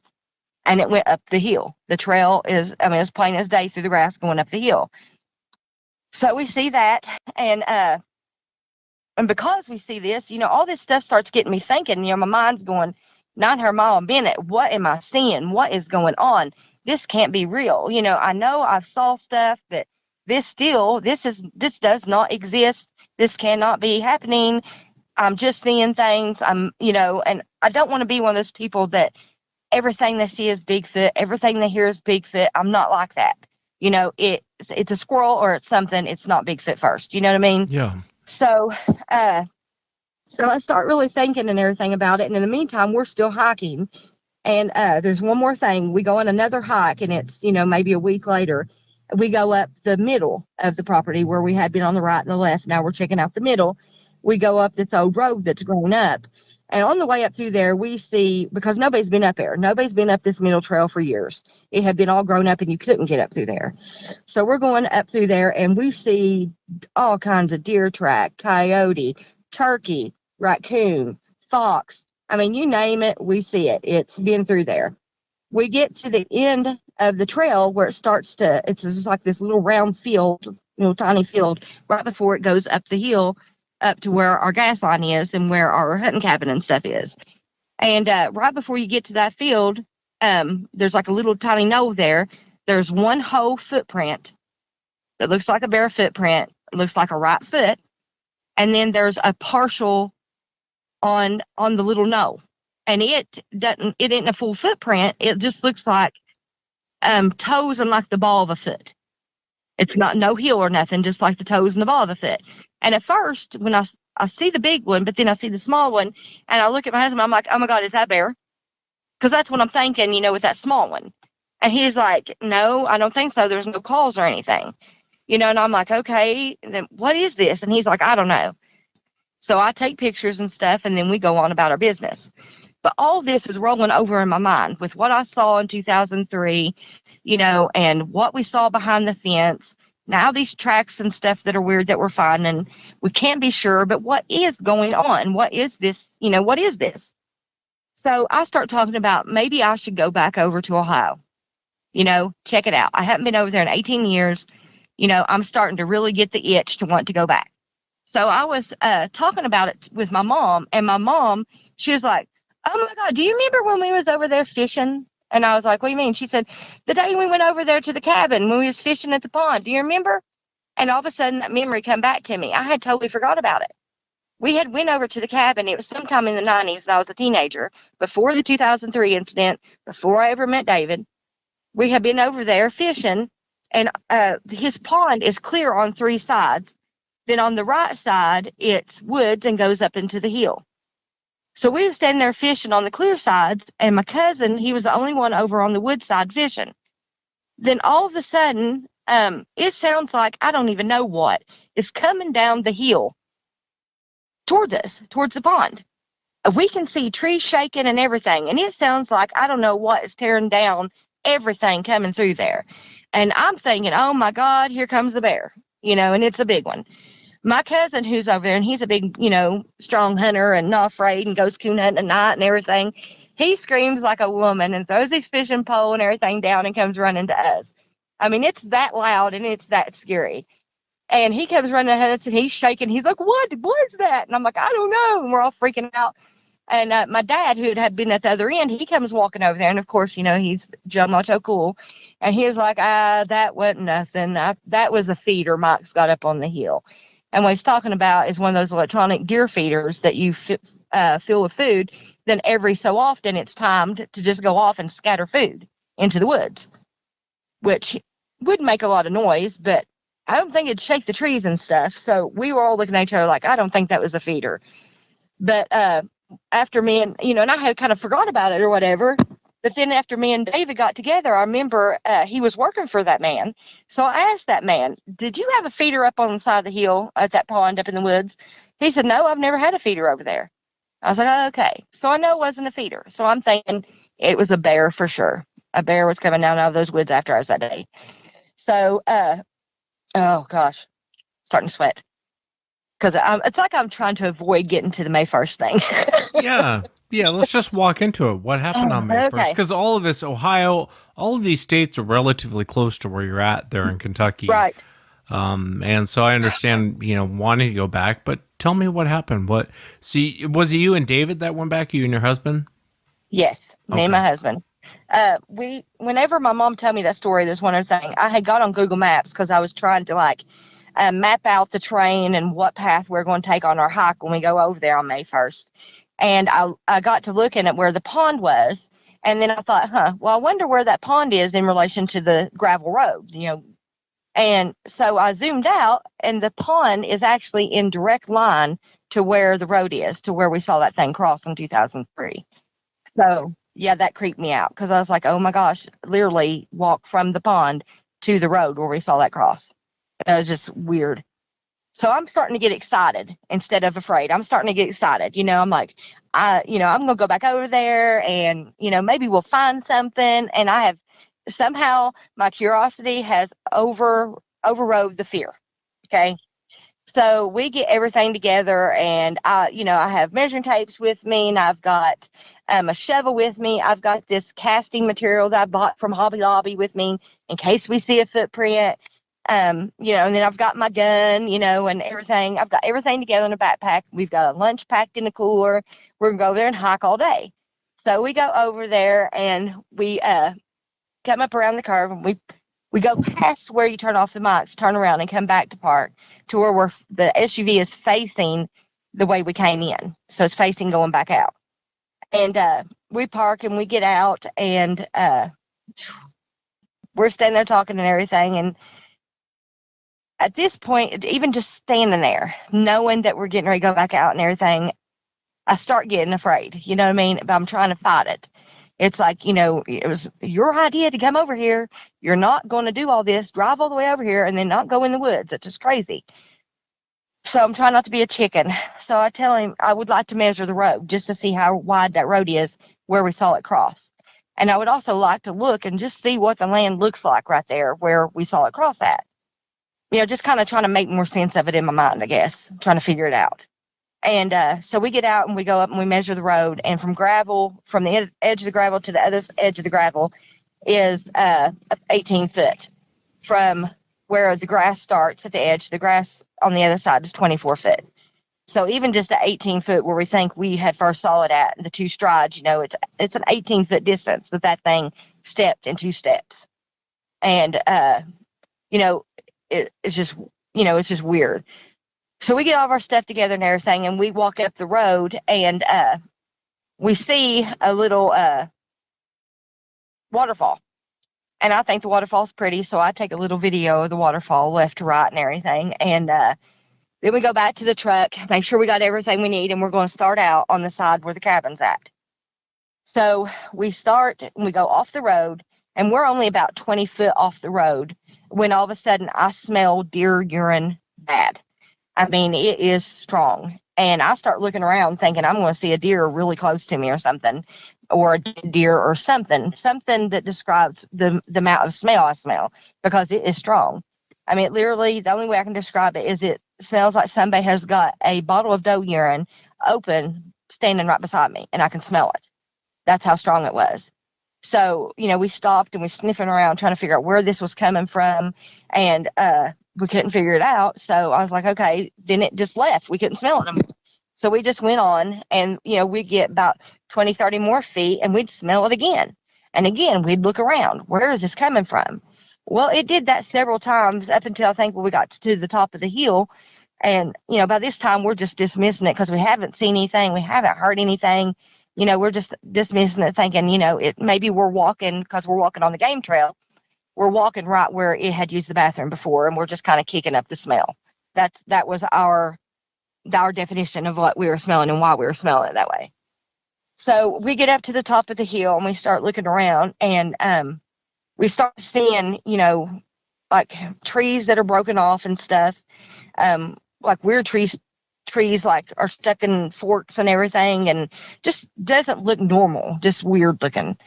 Speaker 1: And it went up the hill. The trail is, as plain as day through the grass going up the hill. So we see that, and because we see this, all this stuff starts getting me thinking, my mind's going 900 mile a minute. What am I seeing? What is going on? This can't be real. I know I've saw stuff, but this does not exist. This cannot be happening. I'm just seeing things. And I don't want to be one of those people that everything they see is Bigfoot. Everything they hear is Bigfoot. I'm not like that. It's a squirrel or it's something. It's not Bigfoot first. You know what I mean?
Speaker 7: Yeah.
Speaker 1: So I start really thinking and everything about it. And in the meantime, we're still hiking. And there's one more thing. We go on another hike, and it's, maybe a week later. We go up the middle of the property where we had been on the right and the left. Now we're checking out the middle. We go up this old road that's grown up. And on the way up through there, we see, because nobody's been up there. Nobody's been up this middle trail for years. It had been all grown up, and you couldn't get up through there. So we're going up through there, and we see all kinds of deer track, coyote, turkey, raccoon, fox. You name it, we see it. It's been through there. We get to the end of the trail where it starts to, it's just like this little round field, tiny field, right before it goes up the hill, up to where our gas line is and where our hunting cabin and stuff is. And right before you get to that field, there's like a little tiny knoll there. There's one whole footprint that looks like a bare footprint. It looks like a right foot. And then there's a partial on the little knoll. And it ain't a full footprint. It just looks like toes and like the ball of a foot. It's not no heel or nothing, just like the toes and the ball of a foot. And at first, when I see the big one, but then I see the small one, and I look at my husband, I'm like, oh my God, is that bear? Because that's what I'm thinking, with that small one. And he's like, no, I don't think so. There's no claws or anything. And I'm like, okay, then what is this? And he's like, I don't know. So I take pictures and stuff, and then we go on about our business. But all this is rolling over in my mind with what I saw in 2003, and what we saw behind the fence. Now these tracks and stuff that are weird that we're finding, we can't be sure, but what is going on? What is this? What is this? So I start talking about maybe I should go back over to Ohio, check it out. I haven't been over there in 18 years. I'm starting to really get the itch to want to go back. So I was talking about it with my mom, and my mom, she was like, oh my God, do you remember when we was over there fishing? And I was like, what do you mean? She said, the day we went over there to the cabin when we was fishing at the pond. Do you remember? And all of a sudden that memory come back to me. I had totally forgot about it. We had went over to the cabin. It was sometime in the 90s, and I was a teenager, before the 2003 incident, before I ever met David. We had been over there fishing, and his pond is clear on three sides. Then on the right side, it's woods and goes up into the hill. So we were standing there fishing on the clear sides, and my cousin, he was the only one over on the wood side fishing. Then all of a sudden, it sounds like, I don't even know what, is coming down the hill towards us, towards the pond. We can see trees shaking and everything, and it sounds like, I don't know what is tearing down everything coming through there. And I'm thinking, oh my God, here comes the bear, and it's a big one. My cousin who's over there, and he's a big, strong hunter and not afraid and goes coon hunting at night and everything. He screams like a woman and throws his fishing pole and everything down and comes running to us. I mean, it's that loud and it's that scary. And he comes running at us and he's shaking. He's like, what is that? And I'm like, I don't know. And we're all freaking out. And my dad, who had been at the other end, he comes walking over there. And, of course, he's Joe Macho cool. And he was like, that wasn't nothing. That was a feeder Mike's got up on the hill. And what he's talking about is one of those electronic deer feeders that you fill with food. Then every so often it's timed to just go off and scatter food into the woods, which would make a lot of noise, but I don't think it'd shake the trees and stuff. So we were all looking at each other like, I don't think that was a feeder. But after me and, and I had kind of forgot about it or whatever. But then after me and David got together, I remember he was working for that man. So I asked that man, did you have a feeder up on the side of the hill at that pond up in the woods? He said, no, I've never had a feeder over there. I was like, oh, okay. So I know it wasn't a feeder. So I'm thinking it was a bear for sure. A bear was coming down out of those woods after us that day. So, oh gosh, starting to sweat. Because it's like I'm trying to avoid getting to the May 1st thing.
Speaker 7: Yeah, let's just walk into it. What happened on May 1st? Because all of this, Ohio, all of these states are relatively close to where you're at there in Kentucky.
Speaker 1: Right.
Speaker 7: And so I understand, wanting to go back, but tell me what happened. See, was it you and David that went back, you and your husband?
Speaker 1: Yes, me and my husband. Whenever my mom told me that story, there's one other thing. I had got on Google Maps because I was trying to map out the terrain and what path we're going to take on our hike when we go over there on May 1st. And I got to looking at where the pond was. And then I thought, well, I wonder where that pond is in relation to the gravel road, And so I zoomed out, and the pond is actually in direct line to where the road is, to where we saw that thing cross in 2003. So, yeah, that creeped me out because I was like, oh, my gosh, literally walk from the pond to the road where we saw that cross. It was just weird. So I'm starting to get excited instead of afraid. I'm starting to get excited. I'm like, I'm going to go back over there and, maybe we'll find something. And I have somehow my curiosity has overrode the fear. Okay. So we get everything together and I have measuring tapes with me and I've got a shovel with me. I've got this casting material that I bought from Hobby Lobby with me in case we see a footprint. And then I've got my gun, and everything. I've got everything together in a backpack. We've got a lunch packed in the cooler. We're going to go over there and hike all day. So we go over there and we come up around the curve and we go past where you turn off the mics, turn around and come back to park to where the SUV is facing the way we came in. So it's facing going back out. And we park and we get out and we're standing there talking and everything. And at this point, even just standing there, knowing that we're getting ready to go back out and everything, I start getting afraid. You know what I mean? But I'm trying to fight it. It's like, it was your idea to come over here. You're not going to do all this, drive all the way over here, and then not go in the woods. It's just crazy. So I'm trying not to be a chicken. So I tell him I would like to measure the road just to see how wide that road is where we saw it cross. And I would also like to look and just see what the land looks like right there where we saw it cross at. Just kind of trying to make more sense of it in my mind, I guess, trying to figure it out. And so we get out and we go up and we measure the road. And from the edge of the gravel to the other edge of the gravel is 18 foot. From where the grass starts at the edge, the grass on the other side is 24 foot. So even just the 18 foot where we think we had first saw it at, the two strides, it's an 18 foot distance that thing stepped in two steps. And, it's just, it's just weird. So we get all of our stuff together and everything, and we walk up the road, and we see a little waterfall. And I think the waterfall's pretty, so I take a little video of the waterfall left to right and everything. And Then we go back to the truck, make sure we got everything we need, and we're going to start out on the side where the cabin's at. So we start and we go off the road, and we're only about 20 foot off the road when all of a sudden I smell deer urine bad. I mean, it is strong. And I start looking around thinking I'm going to see a deer really close to me or something, or a deer or something that describes the amount of smell I smell, because it is strong. I mean, literally, the only way I can describe it is it smells like somebody has got a bottle of doe urine open, standing right beside me, and I can smell it. That's how strong it was. So, we stopped and we sniffing around trying to figure out where this was coming from, and we couldn't figure it out. So I was like, okay, then it just left. We couldn't smell it anymore. So we just went on, and, we'd get about 20, 30 more feet, and we'd smell it again. And again, we'd look around. Where is this coming from? Well, it did that several times up until I think when we got to the top of the hill. And, by this time, we're just dismissing it because we haven't seen anything. We haven't heard anything. We're just dismissing it, thinking, maybe we're walking, because we're walking on the game trail. We're walking right where it had used the bathroom before, and we're just kind of kicking up the smell. That was our definition of what we were smelling and why we were smelling it that way. So we get up to the top of the hill, and we start looking around, and we start seeing, like trees that are broken off and stuff, like weird trees like are stuck in forks and everything, and just doesn't look normal, just weird looking.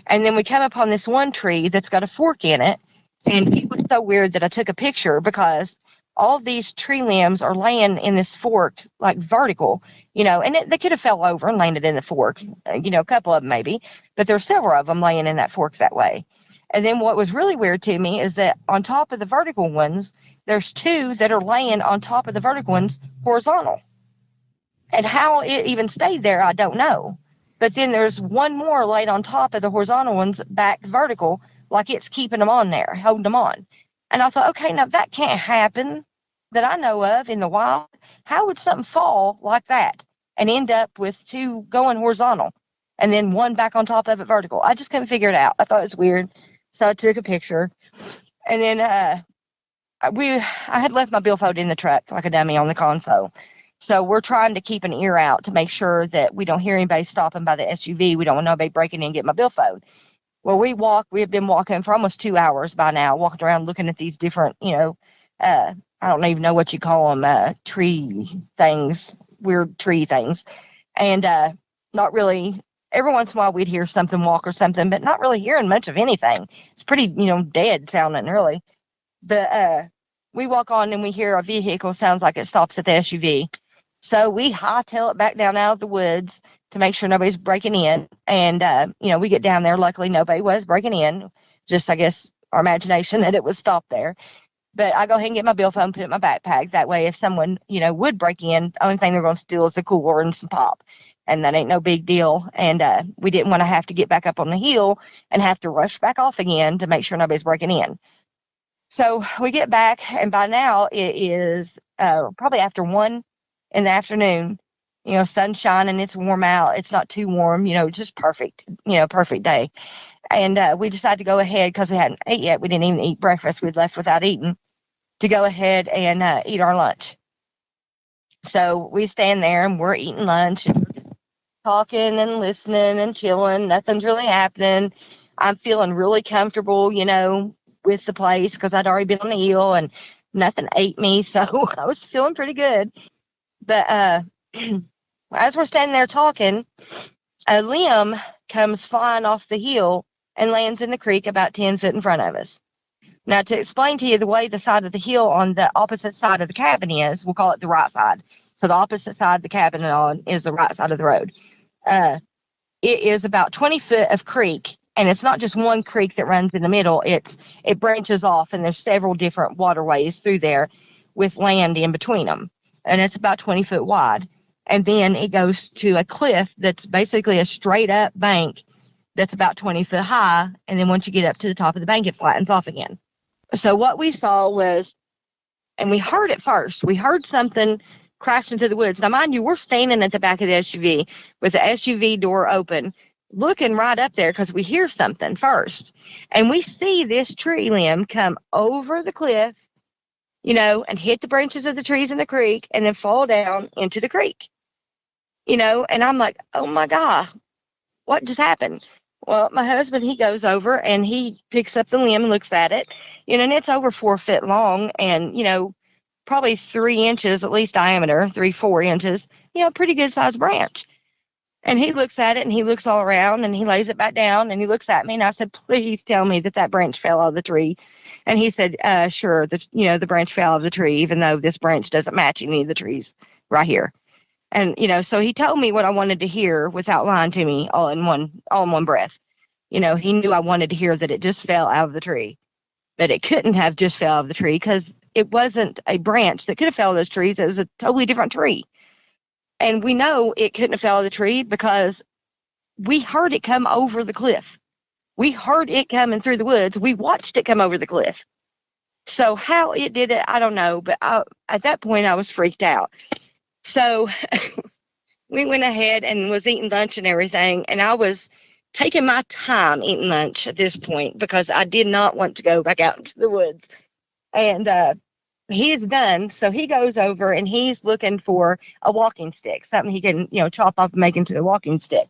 Speaker 1: And then we come upon this one tree that's got a fork in it, and it was so weird that I took a picture, because all these tree limbs are laying in this fork, like vertical, and they could have fell over and landed in the fork, a couple of them maybe, but there's several of them laying in that fork that way. And then what was really weird to me is that on top of the vertical ones, there's two that are laying on top of the vertical ones horizontal. And how it even stayed there, I don't know. But then there's one more laid on top of the horizontal ones back vertical, like it's keeping them on there, holding them on. And I thought, okay, now that can't happen that I know of in the wild. How would something fall like that and end up with two going horizontal and then one back on top of it vertical? I just couldn't figure it out. I thought it was weird. So I took a picture. And then I had left my billfold in the truck like a dummy on the console. So we're trying to keep an ear out to make sure that we don't hear anybody stopping by the SUV. We don't want nobody breaking in and getting my billfold. Well, we have been walking for almost 2 hours by now, walking around looking at these different, I don't even know what you call them, tree things, weird tree things. And not really, every once in a while we'd hear something walk or something, but not really hearing much of anything. It's pretty, dead sounding really. But we walk on and we hear a vehicle, sounds like it stops at the SUV. So we hightail it back down out of the woods to make sure nobody's breaking in. And, we get down there. Luckily, nobody was breaking in. Just, I guess, our imagination that it was stopped there. But I go ahead and get my billfold and put it in my backpack. That way, if someone, would break in, the only thing they're going to steal is the cooler and some pop. And that ain't no big deal. And we didn't want to have to get back up on the hill and have to rush back off again to make sure nobody's breaking in. So we get back, and by now it is probably after 1 in the afternoon, sun shining, it's warm out. It's not too warm, just perfect, perfect day. And we decided to go ahead, because we hadn't ate yet. We didn't even eat breakfast. We'd left without eating, to go ahead and eat our lunch. So we stand there and we're eating lunch, and we're just talking and listening and chilling. Nothing's really happening. I'm feeling really comfortable, with the place, because I'd already been on the hill and nothing ate me. So I was feeling pretty good. But as we're standing there talking, a limb comes flying off the hill and lands in the creek about 10 foot in front of us. Now, to explain to you the way the side of the hill on the opposite side of the cabin is, we'll call it the right side. So the opposite side of the cabin on is the right side of the road. It is about 20 foot of creek, and it's not just one creek that runs in the middle. It branches off, and there's several different waterways through there with land in between them. And it's about 20 foot wide. And then it goes to a cliff that's basically a straight up bank that's about 20 foot high. And then once you get up to the top of the bank, it flattens off again. So what we saw was, and we heard it first, we heard something crashing through the woods. Now, mind you, we're standing at the back of the SUV with the SUV door open, looking right up there, because we hear something first. And we see this tree limb come over the cliff and hit the branches of the trees in the creek and then fall down into the creek, and I'm like, oh my God, what just happened? Well, my husband, he goes over and he picks up the limb and looks at it, and it's over 4 foot long and, probably 3 inches at least diameter, 4 inches, pretty good sized branch. And he looks at it and he looks all around and he lays it back down and he looks at me and I said, please tell me that branch fell out of the tree. And he said, sure, the branch fell out of the tree, even though this branch doesn't match any of the trees right here. And, so he told me what I wanted to hear without lying to me all in one breath. He knew I wanted to hear that it just fell out of the tree, that it couldn't have just fell out of the tree because it wasn't a branch that could have fell out of those trees. It was a totally different tree. And we know it couldn't have fell out of the tree because we heard it come over the cliff. We heard it coming through the woods. We watched it come over the cliff. So how it did it, I don't know. But at that point, I was freaked out. So we went ahead and was eating lunch and everything. And I was taking my time eating lunch at this point because I did not want to go back out into the woods. And he's done. So he goes over and he's looking for a walking stick, something he can, chop off and make into a walking stick.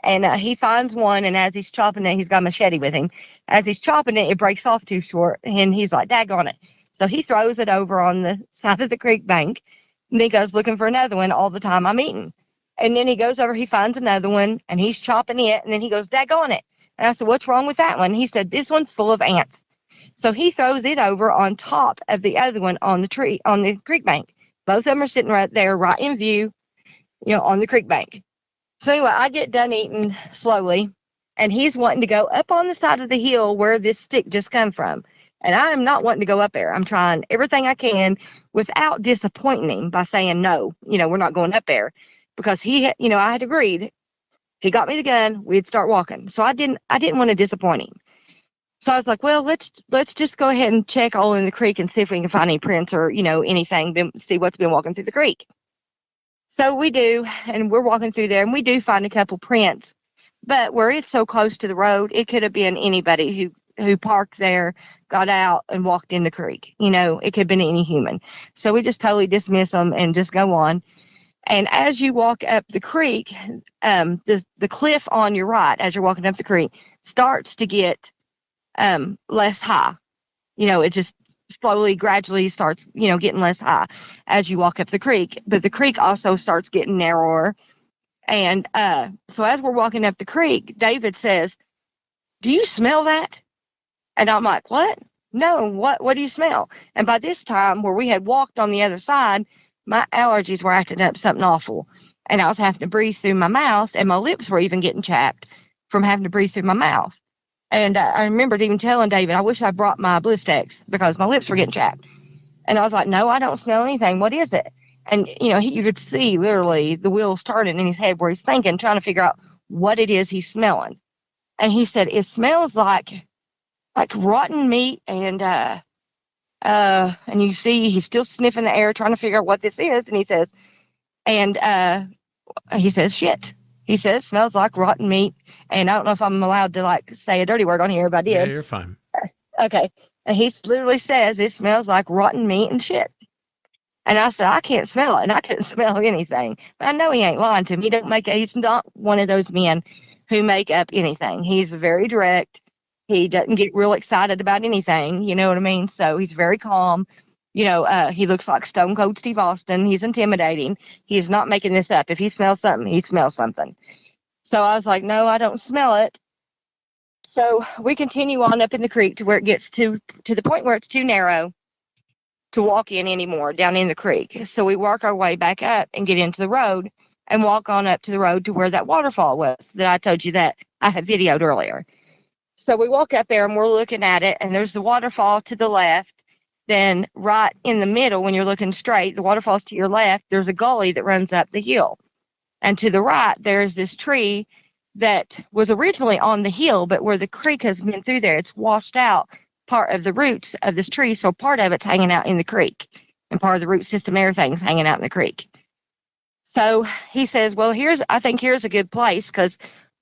Speaker 1: And he finds one, and as he's chopping it, he's got a machete with him. As he's chopping it, it breaks off too short, and he's like, daggone it. So he throws it over on the side of the creek bank, and he goes looking for another one all the time I'm eating. And then he goes over, he finds another one, and he's chopping it, and then he goes, daggone it. And I said, what's wrong with that one? He said, this one's full of ants. So he throws it over on top of the other one on the tree, on the creek bank. Both of them are sitting right there, right in view, on the creek bank. So anyway, I get done eating slowly, and he's wanting to go up on the side of the hill where this stick just come from. And I am not wanting to go up there. I'm trying everything I can without disappointing him by saying, no, we're not going up there. Because I had agreed, if he got me the gun, we'd start walking. So I didn't want to disappoint him. So I was like, well, let's just go ahead and check all in the creek and see if we can find any prints or, anything, see what's been walking through the creek. So we do, and we're walking through there, and we do find a couple prints. But where it's so close to the road, it could have been anybody who parked there, got out, and walked in the creek. It could have been any human. So we just totally dismiss them and just go on. And as you walk up the creek, the cliff on your right, as you're walking up the creek, starts to get less high. It just slowly, gradually starts, getting less high as you walk up the creek. But the creek also starts getting narrower. And so as we're walking up the creek, David says, do you smell that? And I'm like, what? No, what do you smell? And by this time, where we had walked on the other side, my allergies were acting up something awful. And I was having to breathe through my mouth, and my lips were even getting chapped from having to breathe through my mouth. And I remembered even telling David, I wish I brought my Blistex because my lips were getting chapped. And I was like, no, I don't smell anything. What is it? And, you could see literally the wheels turning in his head where he's thinking, trying to figure out what it is he's smelling. And he said, it smells like rotten meat. And you see he's still sniffing the air, trying to figure out what this is. And he says, shit. He says, smells like rotten meat. And I don't know if I'm allowed to say a dirty word on here, but I did.
Speaker 7: Yeah, you're fine.
Speaker 1: Okay. And he literally says, it smells like rotten meat and shit. And I said, I can't smell it. And I couldn't smell anything. But I know he ain't lying to me. He's not one of those men who make up anything. He's very direct. He doesn't get real excited about anything. You know what I mean? So he's very calm. He looks like Stone Cold Steve Austin. He's intimidating. He is not making this up. If he smells something, he smells something. So I was like, no, I don't smell it. So we continue on up in the creek to where it gets to the point where it's too narrow to walk in anymore down in the creek. So we work our way back up and get into the road and walk on up to the road to where that waterfall was that I told you that I had videoed earlier. So we walk up there and we're looking at it, and there's the waterfall to the left. Then right in the middle, when you're looking straight, the waterfall's to your left, there's a gully that runs up the hill. And to the right, there's this tree that was originally on the hill, but where the creek has been through there, it's washed out part of the roots of this tree. So part of it's hanging out in the creek, and part of the root system, everything's hanging out in the creek. So he says, well, I think here's a good place, because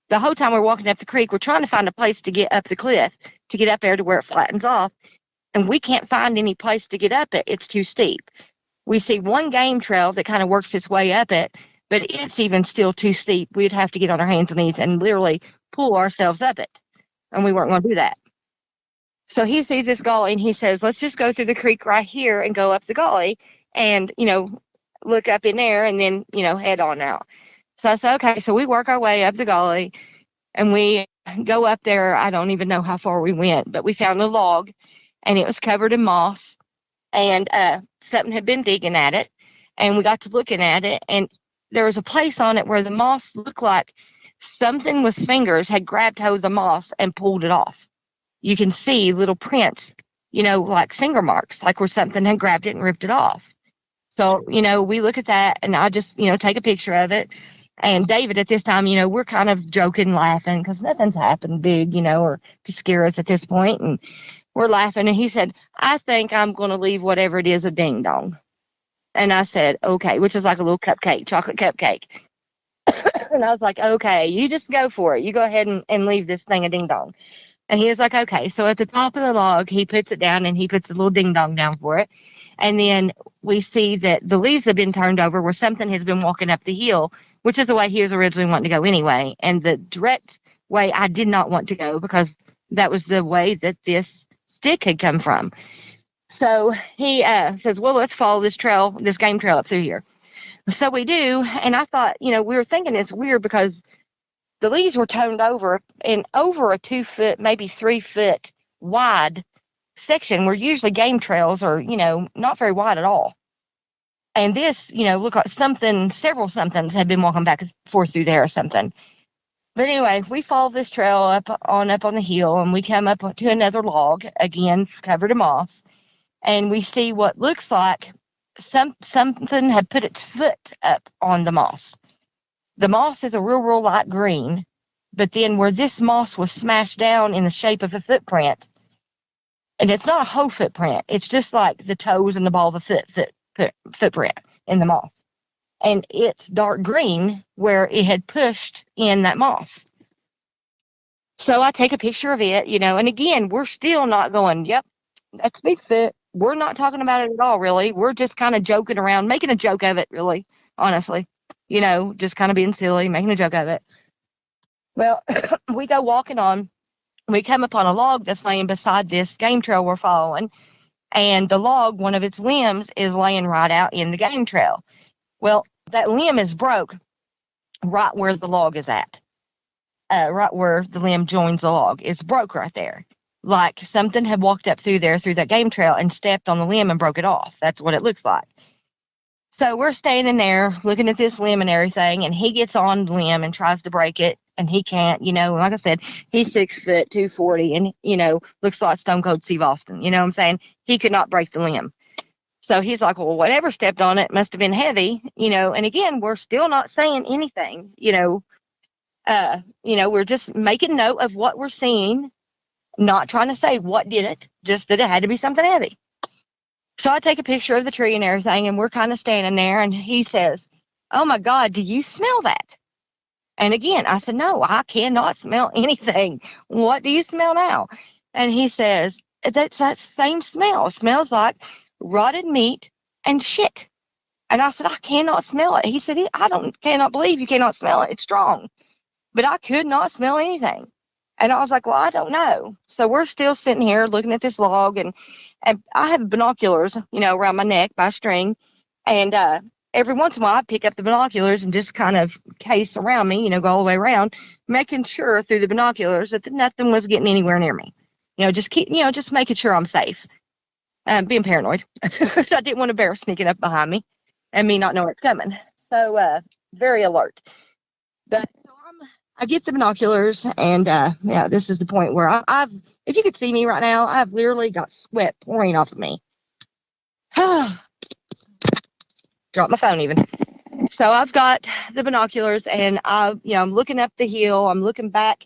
Speaker 1: the whole time we're walking up the creek, we're trying to find a place to get up the cliff, to get up there to where it flattens off. and we can't find any place to get up it. It's too steep. We see one game trail that kind of works its way up it, but it's even still too steep. We'd have to get on our hands and knees and literally pull ourselves up it, and we weren't going to do that. So he sees this gully, and he says, let's just go through the creek right here and go up the gully and, look up in there and then, head on out. So I said, okay. So we work our way up the gully, and we go up there. I don't even know how far we went, but we found a log, and it was covered in moss, and something had been digging at it, and we got to looking at it, and there was a place on it where the moss looked like something with fingers had grabbed hold of the moss and pulled it off. You can see little prints, like finger marks, like where something had grabbed it and ripped it off. So, we look at that, and I just, take a picture of it. And David, at this time, we're kind of joking, laughing, because nothing's happened big, or to scare us at this point. And we're laughing. And he said, I think I'm going to leave whatever it is a ding dong. And I said, okay, which is like a little cupcake, chocolate cupcake. And I was like, okay, you just go for it. You go ahead and leave this thing a ding dong. And he was like, okay. So at the top of the log, he puts it down, and he puts a little ding dong down for it. And then we see that the leaves have been turned over where something has been walking up the hill, which is the way he was originally wanting to go anyway. And the direct way I did not want to go, because that was the way that this stick had come from. So he says, well, let's follow this game trail up through here. So we do. And I thought, we were thinking it's weird because the leaves were turned over in over a 2 foot, maybe 3 foot wide section, where usually game trails are, not very wide at all. And this, looked like several somethings had been walking back and forth through there or something. But anyway, we follow this trail up on the hill, and we come up to another log, again, covered in moss. And we see what looks like something had put its foot up on the moss. The moss is a real light green, but then where this moss was smashed down in the shape of a footprint, and it's not a whole footprint, it's just like the toes and the ball of a footprint in the moss. And it's dark green where it had pushed in that moss. So I take a picture of it, and again, we're still not going, yep, that's Bigfoot. We're not talking about it at all, really. We're just kind of joking around, making a joke of it, really, honestly. Just kind of being silly, making a joke of it. Well, we go walking on. We come upon a log that's laying beside this game trail we're following. And the log, one of its limbs, is laying right out in the game trail. Well, that limb is broke right where the log is at. Right where the limb joins the log. It's broke right there. Like something had walked up through that game trail and stepped on the limb and broke it off. That's what it looks like. So we're standing there looking at this limb and everything, and he gets on the limb and tries to break it, and he can't, like I said, he's 6 foot, 240, and, looks like Stone Cold Steve Austin, you know what I'm saying? He could not break the limb. So he's like, well, whatever stepped on it must have been heavy, and again, we're still not saying anything, we're just making note of what we're seeing, not trying to say what did it, just that it had to be something heavy. So I take a picture of the tree and everything, and we're kind of standing there, and he says, oh my God, do you smell that? And again, I said, no, I cannot smell anything. What do you smell now? And he says, that's that same smell. It smells like rotted meat and shit. And I said, I cannot smell it. He said, cannot believe you cannot smell it. It's strong. But I could not smell anything. And I was like, well, I don't know. So we're still sitting here looking at this log, and I have binoculars, around my neck by a string. And every once in a while I pick up the binoculars and just kind of case around me, go all the way around, making sure through the binoculars that nothing was getting anywhere near me. Just making sure I'm safe. Being paranoid. So I didn't want a bear sneaking up behind me and me not knowing it's coming. So very alert. But I get the binoculars, and this is the point where I've, if you could see me right now, I've literally got sweat pouring off of me. Dropped my phone even. So I've got the binoculars, and I'm looking up the hill. I'm looking back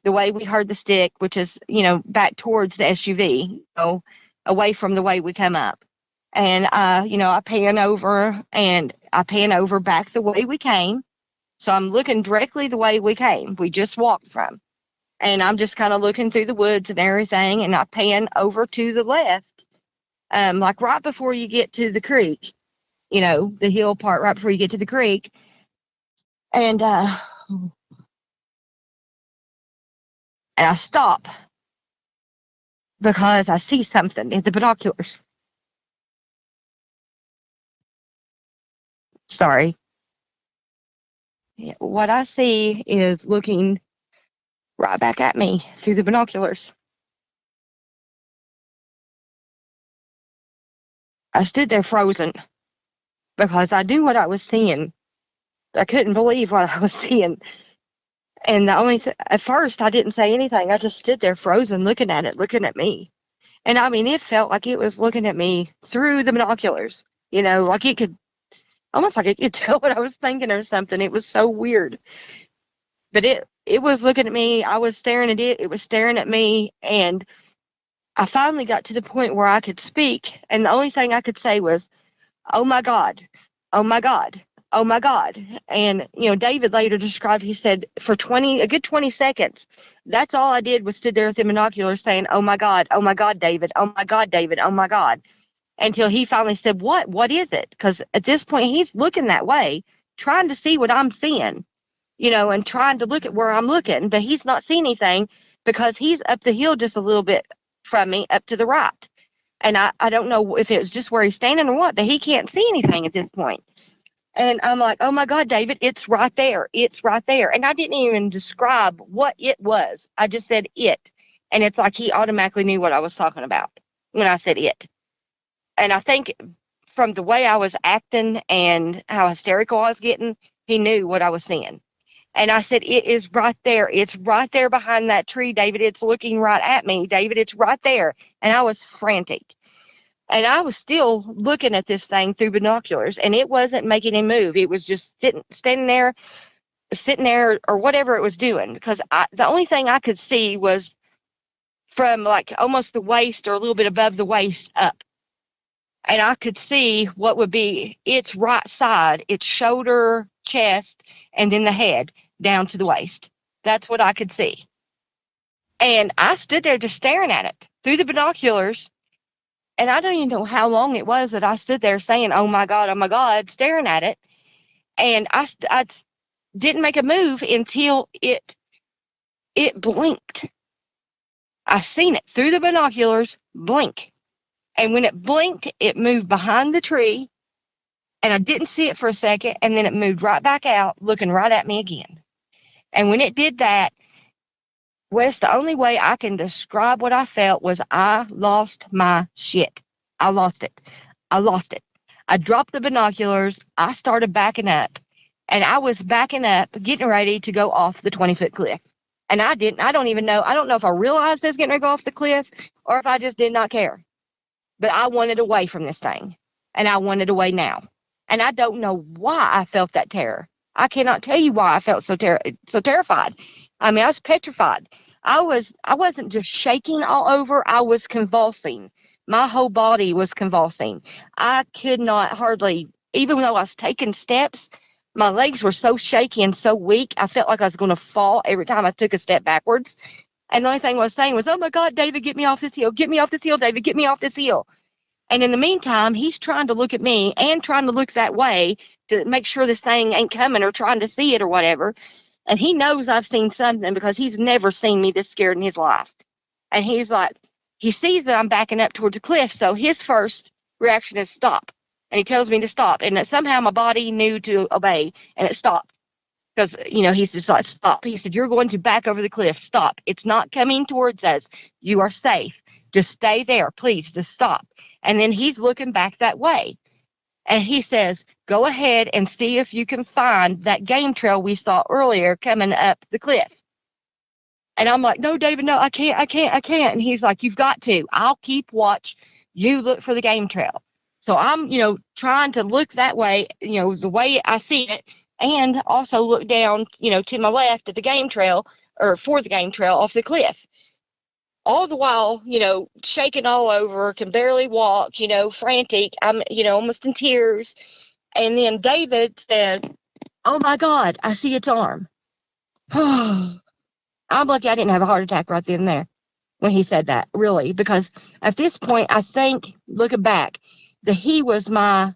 Speaker 1: the way we heard the stick, which is, back towards the SUV, away from the way we come up. And I pan over, and I pan over back the way we came. So I'm looking directly the way we came. We just walked from. And I'm just kind of looking through the woods and everything, and I pan over to the left, like right before you get to the creek, the hill part right before you get to the creek. And I stop because I see something in the binoculars. Sorry. What I see is looking right back at me through the binoculars. I stood there frozen because I knew what I was seeing. I couldn't believe what I was seeing. And at first I didn't say anything. I just stood there frozen looking at it, looking at me. And I mean, it felt like it was looking at me through the binoculars, like it could, almost like it could tell what I was thinking or something. It was so weird. But it was looking at me. I was staring at it. It was staring at me. And I finally got to the point where I could speak. And the only thing I could say was, "Oh my God, oh my God, oh my God." And, David later described, he said, for a good 20 seconds, that's all I did was stood there with the binoculars saying, "Oh my God, David, oh my God, David, oh my God." Until he finally said, what is it? Because at this point, he's looking that way, trying to see what I'm seeing, and trying to look at where I'm looking, but he's not seeing anything because he's up the hill just a little bit from me, up to the right. And I don't know if it was just where he's standing or what, but he can't see anything at this point. And I'm like, "Oh my God, David, it's right there. It's right there." And I didn't even describe what it was. I just said it. And it's like he automatically knew what I was talking about when I said it. And I think from the way I was acting and how hysterical I was getting, he knew what I was seeing. And I said, "It is right there. It's right there behind that tree, David. It's looking right at me, David. It's right there." And I was frantic. And I was still looking at this thing through binoculars, and it wasn't making a move. It was just sitting there, or whatever it was doing, because the only thing I could see was from like almost the waist or a little bit above the waist up. And I could see what would be its right side, its shoulder, chest, and then the head down to the waist. That's what I could see. And I stood there just staring at it through the binoculars. And I don't even know how long it was that I stood there saying, "Oh my God," staring at it. And I didn't make a move until it blinked. I seen it through the binoculars blink. And when it blinked, it moved behind the tree. And I didn't see it for a second. And then it moved right back out, looking right at me again. And when it did that, Wes, the only way I can describe what I felt was I lost my shit. I lost it. I dropped the binoculars. I started backing up. And I was backing up, getting ready to go off the 20-foot cliff. And I don't even know. I don't know if I realized I was getting ready to go off the cliff or if I just did not care. But I wanted away from this thing. And I wanted away now. And I don't know why I felt that terror. I cannot tell you why I felt so terrified. I mean, I was petrified. I wasn't just shaking all over. I was convulsing. My whole body was convulsing. I could not hardly, even though I was taking steps, my legs were so shaky and so weak. I felt like I was going to fall every time I took a step backwards. And the only thing I was saying was, "Oh my God, David, get me off this hill. Get me off this hill, David, get me off this hill." And in the meantime, he's trying to look at me and trying to look that way to make sure this thing ain't coming or trying to see it or whatever. And he knows I've seen something because he's never seen me this scared in his life. And he's like, he sees that I'm backing up towards a cliff. So his first reaction is stop. And he tells me to stop. And somehow my body knew to obey, and it stopped. Because, he's just like, "Stop." He said, "You're going to back over the cliff. Stop. It's not coming towards us. You are safe. Just stay there. Please, just stop." And then he's looking back that way. And he says, "Go ahead and see if you can find that game trail we saw earlier coming up the cliff." And I'm like, "No, David, no, I can't. And he's like, "You've got to. I'll keep watch. You look for the game trail." So I'm, trying to look that way, the way I see it, and also look down, to my left at the game trail, or for the game trail off the cliff. All the while, shaking all over, can barely walk, frantic. I'm, almost in tears. And then David said, "Oh my God, I see its arm." I'm lucky I didn't have a heart attack right then and there when he said that, really, because at this point, I think, looking back, that he was my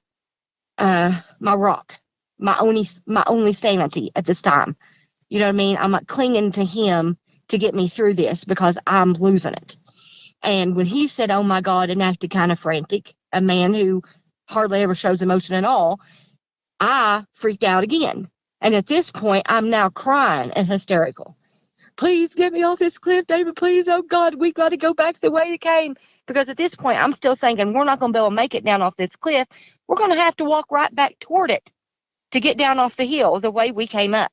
Speaker 1: rock, my only sanity at this time. You know what I mean? I'm like clinging to him to get me through this because I'm losing it. And when he said, "Oh my God," and acted kind of frantic, a man who hardly ever shows emotion at all, I freaked out again. And at this point, I'm now crying and hysterical. "Please get me off this cliff, David, please. Oh God, we got to go back the way it came." Because at this point, I'm still thinking we're not going to be able to make it down off this cliff. We're going to have to walk right back toward it to get down off the hill the way we came up.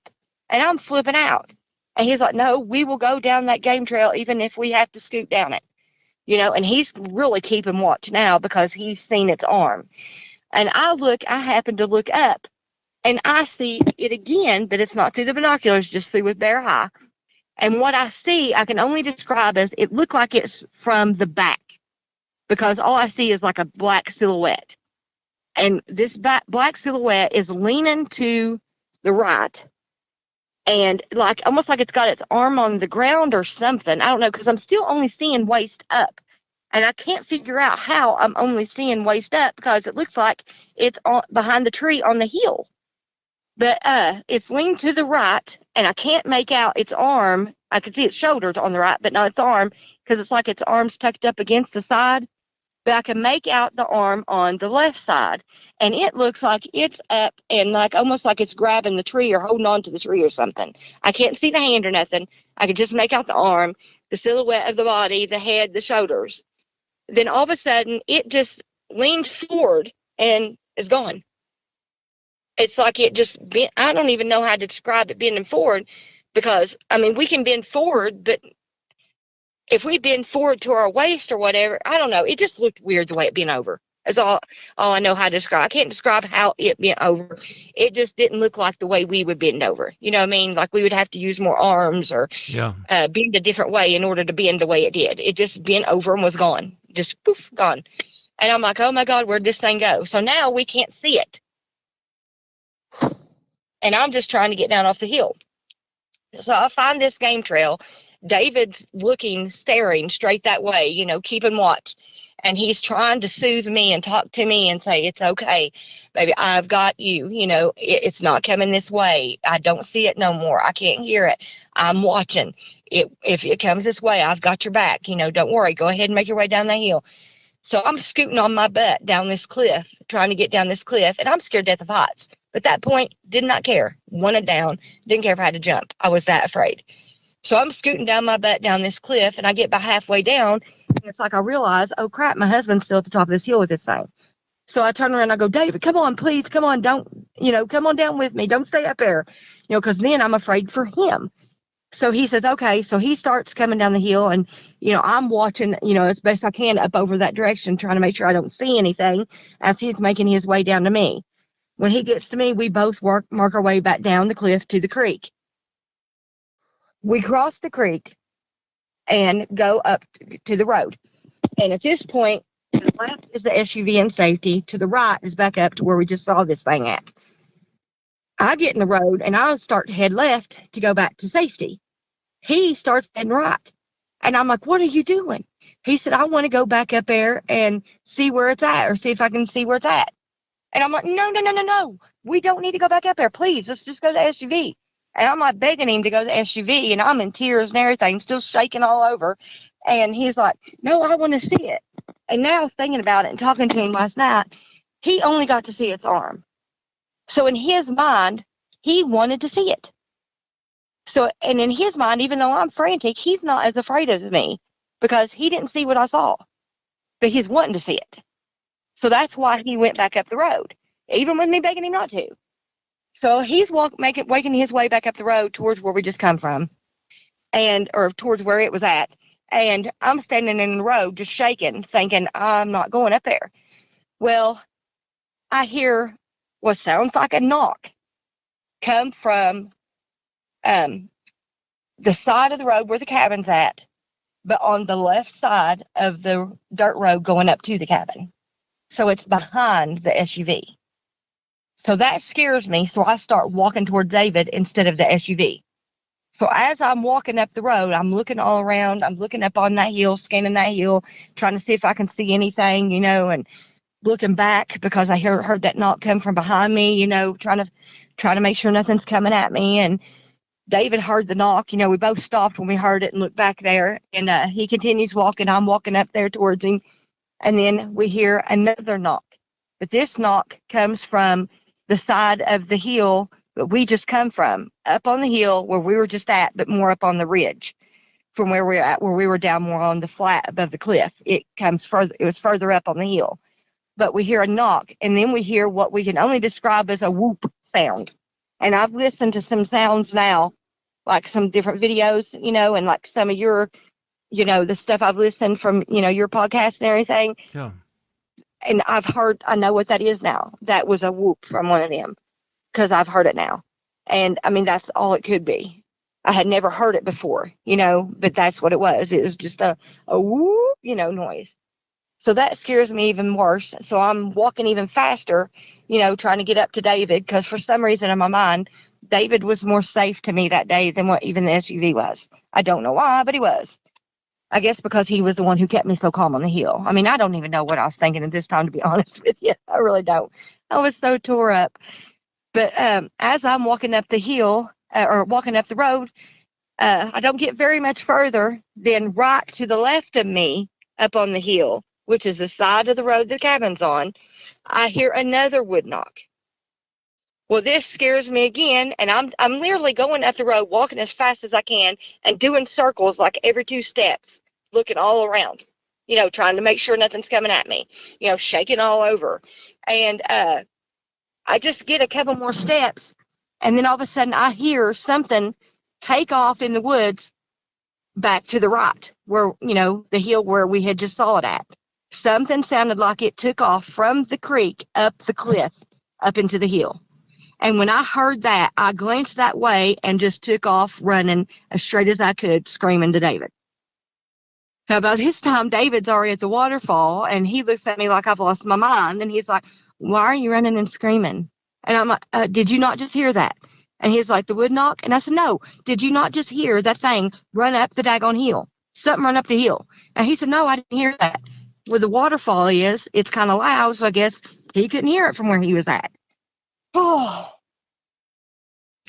Speaker 1: And I'm flipping out. And he's like, "No, we will go down that game trail even if we have to scoot down it." You know, and he's really keeping watch now because he's seen its arm. And I happen to look up and I see it again, but it's not through the binoculars, just through with bare eye. And what I see, I can only describe as it looked like it's from the back because all I see is like a black silhouette. And this black silhouette is leaning to the right and like almost like it's got its arm on the ground or something. I don't know, because I'm still only seeing waist up. And I can't figure out how I'm only seeing waist up because it looks like it's behind the tree on the hill. But it's leaned to the right, and I can't make out its arm. I can see its shoulders on the right, but not its arm, because it's like its arm's tucked up against the side. But I can make out the arm on the left side, and it looks like it's up and like almost like it's grabbing the tree or holding on to the tree or something. I can't see the hand or nothing. I can just make out the arm, the silhouette of the body, the head, the shoulders. Then all of a sudden, it just leans forward and is gone. It's like it just bent. I don't even know how to describe it bending forward because, I mean, we can bend forward, but if we bend forward to our waist or whatever, I don't know. It just looked weird the way it bent over. That's all I know how to describe. I can't describe how it bent over. It just didn't look like the way we would bend over. You know what I mean? Like we would have to use more arms or bend a different way in order to bend the way it did. It just bent over and was gone. Just poof, gone. And I'm like, oh my God, where'd this thing go? So now we can't see it. And I'm just trying to get down off the hill. So I find this game trail. David's looking, staring straight that way, you know, keeping watch. And he's trying to soothe me and talk to me and say, "It's okay, baby, I've got you. You know, it's not coming this way. I don't see it no more. I can't hear it. I'm watching. If it comes this way, I've got your back. You know, don't worry. Go ahead and make your way down that hill." So I'm scooting on my butt down this cliff, trying to get down this cliff. And I'm scared to death of heights. But at that point, did not care. Wanted down. Didn't care if I had to jump. I was that afraid. So I'm scooting down my butt down this cliff, and I get about halfway down, and it's like I realize, oh, crap, my husband's still at the top of this hill with this thing. So I turn around and I go, "David, come on, please, come on, don't, you know, come on down with me. Don't stay up there," you know, because then I'm afraid for him. So he says, okay. So he starts coming down the hill, and, you know, I'm watching, you know, as best I can up over that direction, trying to make sure I don't see anything as he's making his way down to me. When he gets to me, we both mark our way back down the cliff to the creek. We cross the creek and go up to the road. And at this point, to the left is the SUV in safety. To the right is back up to where we just saw this thing at. I get in the road and I start to head left to go back to safety. He starts heading right. And I'm like, "What are you doing?" He said, "I want to go back up there and see where it's at, or see if I can see where it's at." And I'm like, no. We don't need to go back up there. Please, let's just go to the SUV. And I'm like begging him to go to the SUV, and I'm in tears and everything, still shaking all over. And he's like, "No, I want to see it." And now thinking about it and talking to him last night, he only got to see its arm. So in his mind, he wanted to see it. So, and in his mind, even though I'm frantic, he's not as afraid as me because he didn't see what I saw, but he's wanting to see it. So that's why he went back up the road, even with me begging him not to. So he's waking his way back up the road towards where we just come from, or towards where it was at. And I'm standing in the road just shaking, thinking, I'm not going up there. Well, I hear what sounds like a knock come from the side of the road where the cabin's at, but on the left side of the dirt road going up to the cabin. So it's behind the SUV. So that scares me. So I start walking toward David instead of the SUV. So as I'm walking up the road, I'm looking all around. I'm looking up on that hill, scanning that hill, trying to see if I can see anything, and looking back because I heard that knock come from behind me, trying to make sure nothing's coming at me. And David heard the knock. We both stopped when we heard it and looked back there. And he continues walking. I'm walking up there towards him. And then we hear another knock. But this knock comes from the side of the hill that we just come from, up on the hill where we were just at, but more up on the ridge from where we were at, where we were down more on the flat above the cliff. It was further up on the hill. But we hear a knock, and then we hear what we can only describe as a whoop sound. And I've listened to some sounds now, like some different videos, and like some of your, the stuff I've listened from, your podcast and everything.
Speaker 7: Yeah.
Speaker 1: And I know what that is now. That was a whoop from one of them because I've heard it now. And I mean, that's all it could be. I had never heard it before, but that's what it was. It was just a whoop, noise. So that scares me even worse. So I'm walking even faster, trying to get up to David because for some reason in my mind, David was more safe to me that day than what even the SUV was. I don't know why, but he was. I guess because he was the one who kept me so calm on the hill. I mean, I don't even know what I was thinking at this time, to be honest with you. I really don't. I was so tore up. But as I'm walking up the hill or walking up the road, I don't get very much further than right to the left of me up on the hill, which is the side of the road the cabin's on, I hear another wood knock. Well, this scares me again, and I'm literally going up the road, walking as fast as I can, and doing circles like every 2 steps, looking all around, trying to make sure nothing's coming at me, shaking all over. And I just get a couple more steps, and then all of a sudden I hear something take off in the woods back to the right, where, the hill where we had just saw it at. Something sounded like it took off from the creek up the cliff, up into the hill. And when I heard that, I glanced that way and just took off running as straight as I could, screaming to David. Now, about this time, David's already at the waterfall, and he looks at me like I've lost my mind. And he's like, why are you running and screaming? And I'm like, did you not just hear that? And he's like, the wood knock? And I said, no, did you not just hear that thing run up the daggone hill? Something run up the hill. And he said, no, I didn't hear that. Where the waterfall is, it's kind of loud, so I guess he couldn't hear it from where he was at. Oh,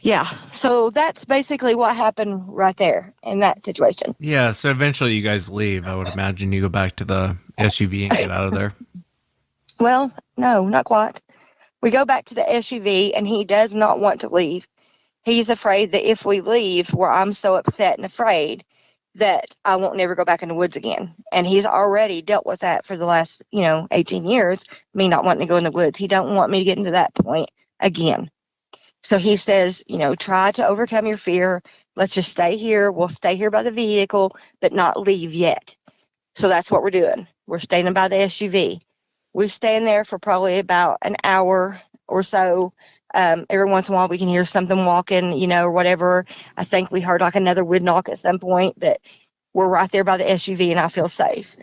Speaker 1: yeah. So that's basically what happened right there in that situation.
Speaker 7: Yeah. So eventually you guys leave. I would imagine you go back to the SUV and get out of there.
Speaker 1: Well, no, not quite. We go back to the SUV, and he does not want to leave. He's afraid that if we leave, where I'm so upset and afraid that I won't never go back in the woods again. And he's already dealt with that for the last, 18 years, me not wanting to go in the woods. He don't want me to get into that point again. So he says, try to overcome your fear. Let's just stay here. We'll stay here by the vehicle, but not leave yet. So that's what we're doing. We're staying by the SUV. We stay in there for probably about an hour or so. Every once in a while we can hear something walking, or whatever. I think we heard like another wood knock at some point, but we're right there by the SUV and I feel safe.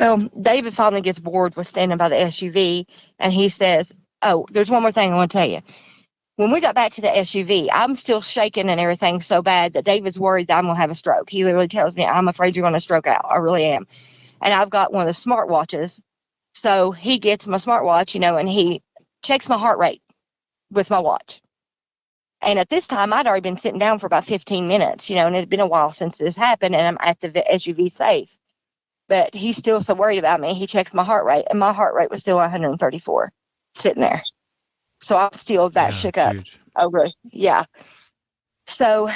Speaker 1: Well, David finally gets bored with standing by the SUV, and he says, oh, there's one more thing I want to tell you. When we got back to the SUV, I'm still shaking and everything so bad that David's worried that I'm going to have a stroke. He literally tells me, I'm afraid you're going to stroke out. I really am. And I've got one of the smartwatches. So he gets my smartwatch, and he checks my heart rate with my watch. And at this time, I'd already been sitting down for about 15 minutes, and it's been a while since this happened, and I'm at the SUV safe. But he's still so worried about me. He checks my heart rate, and my heart rate was still 134 sitting there. So I'm still that shook up over. Yeah. So,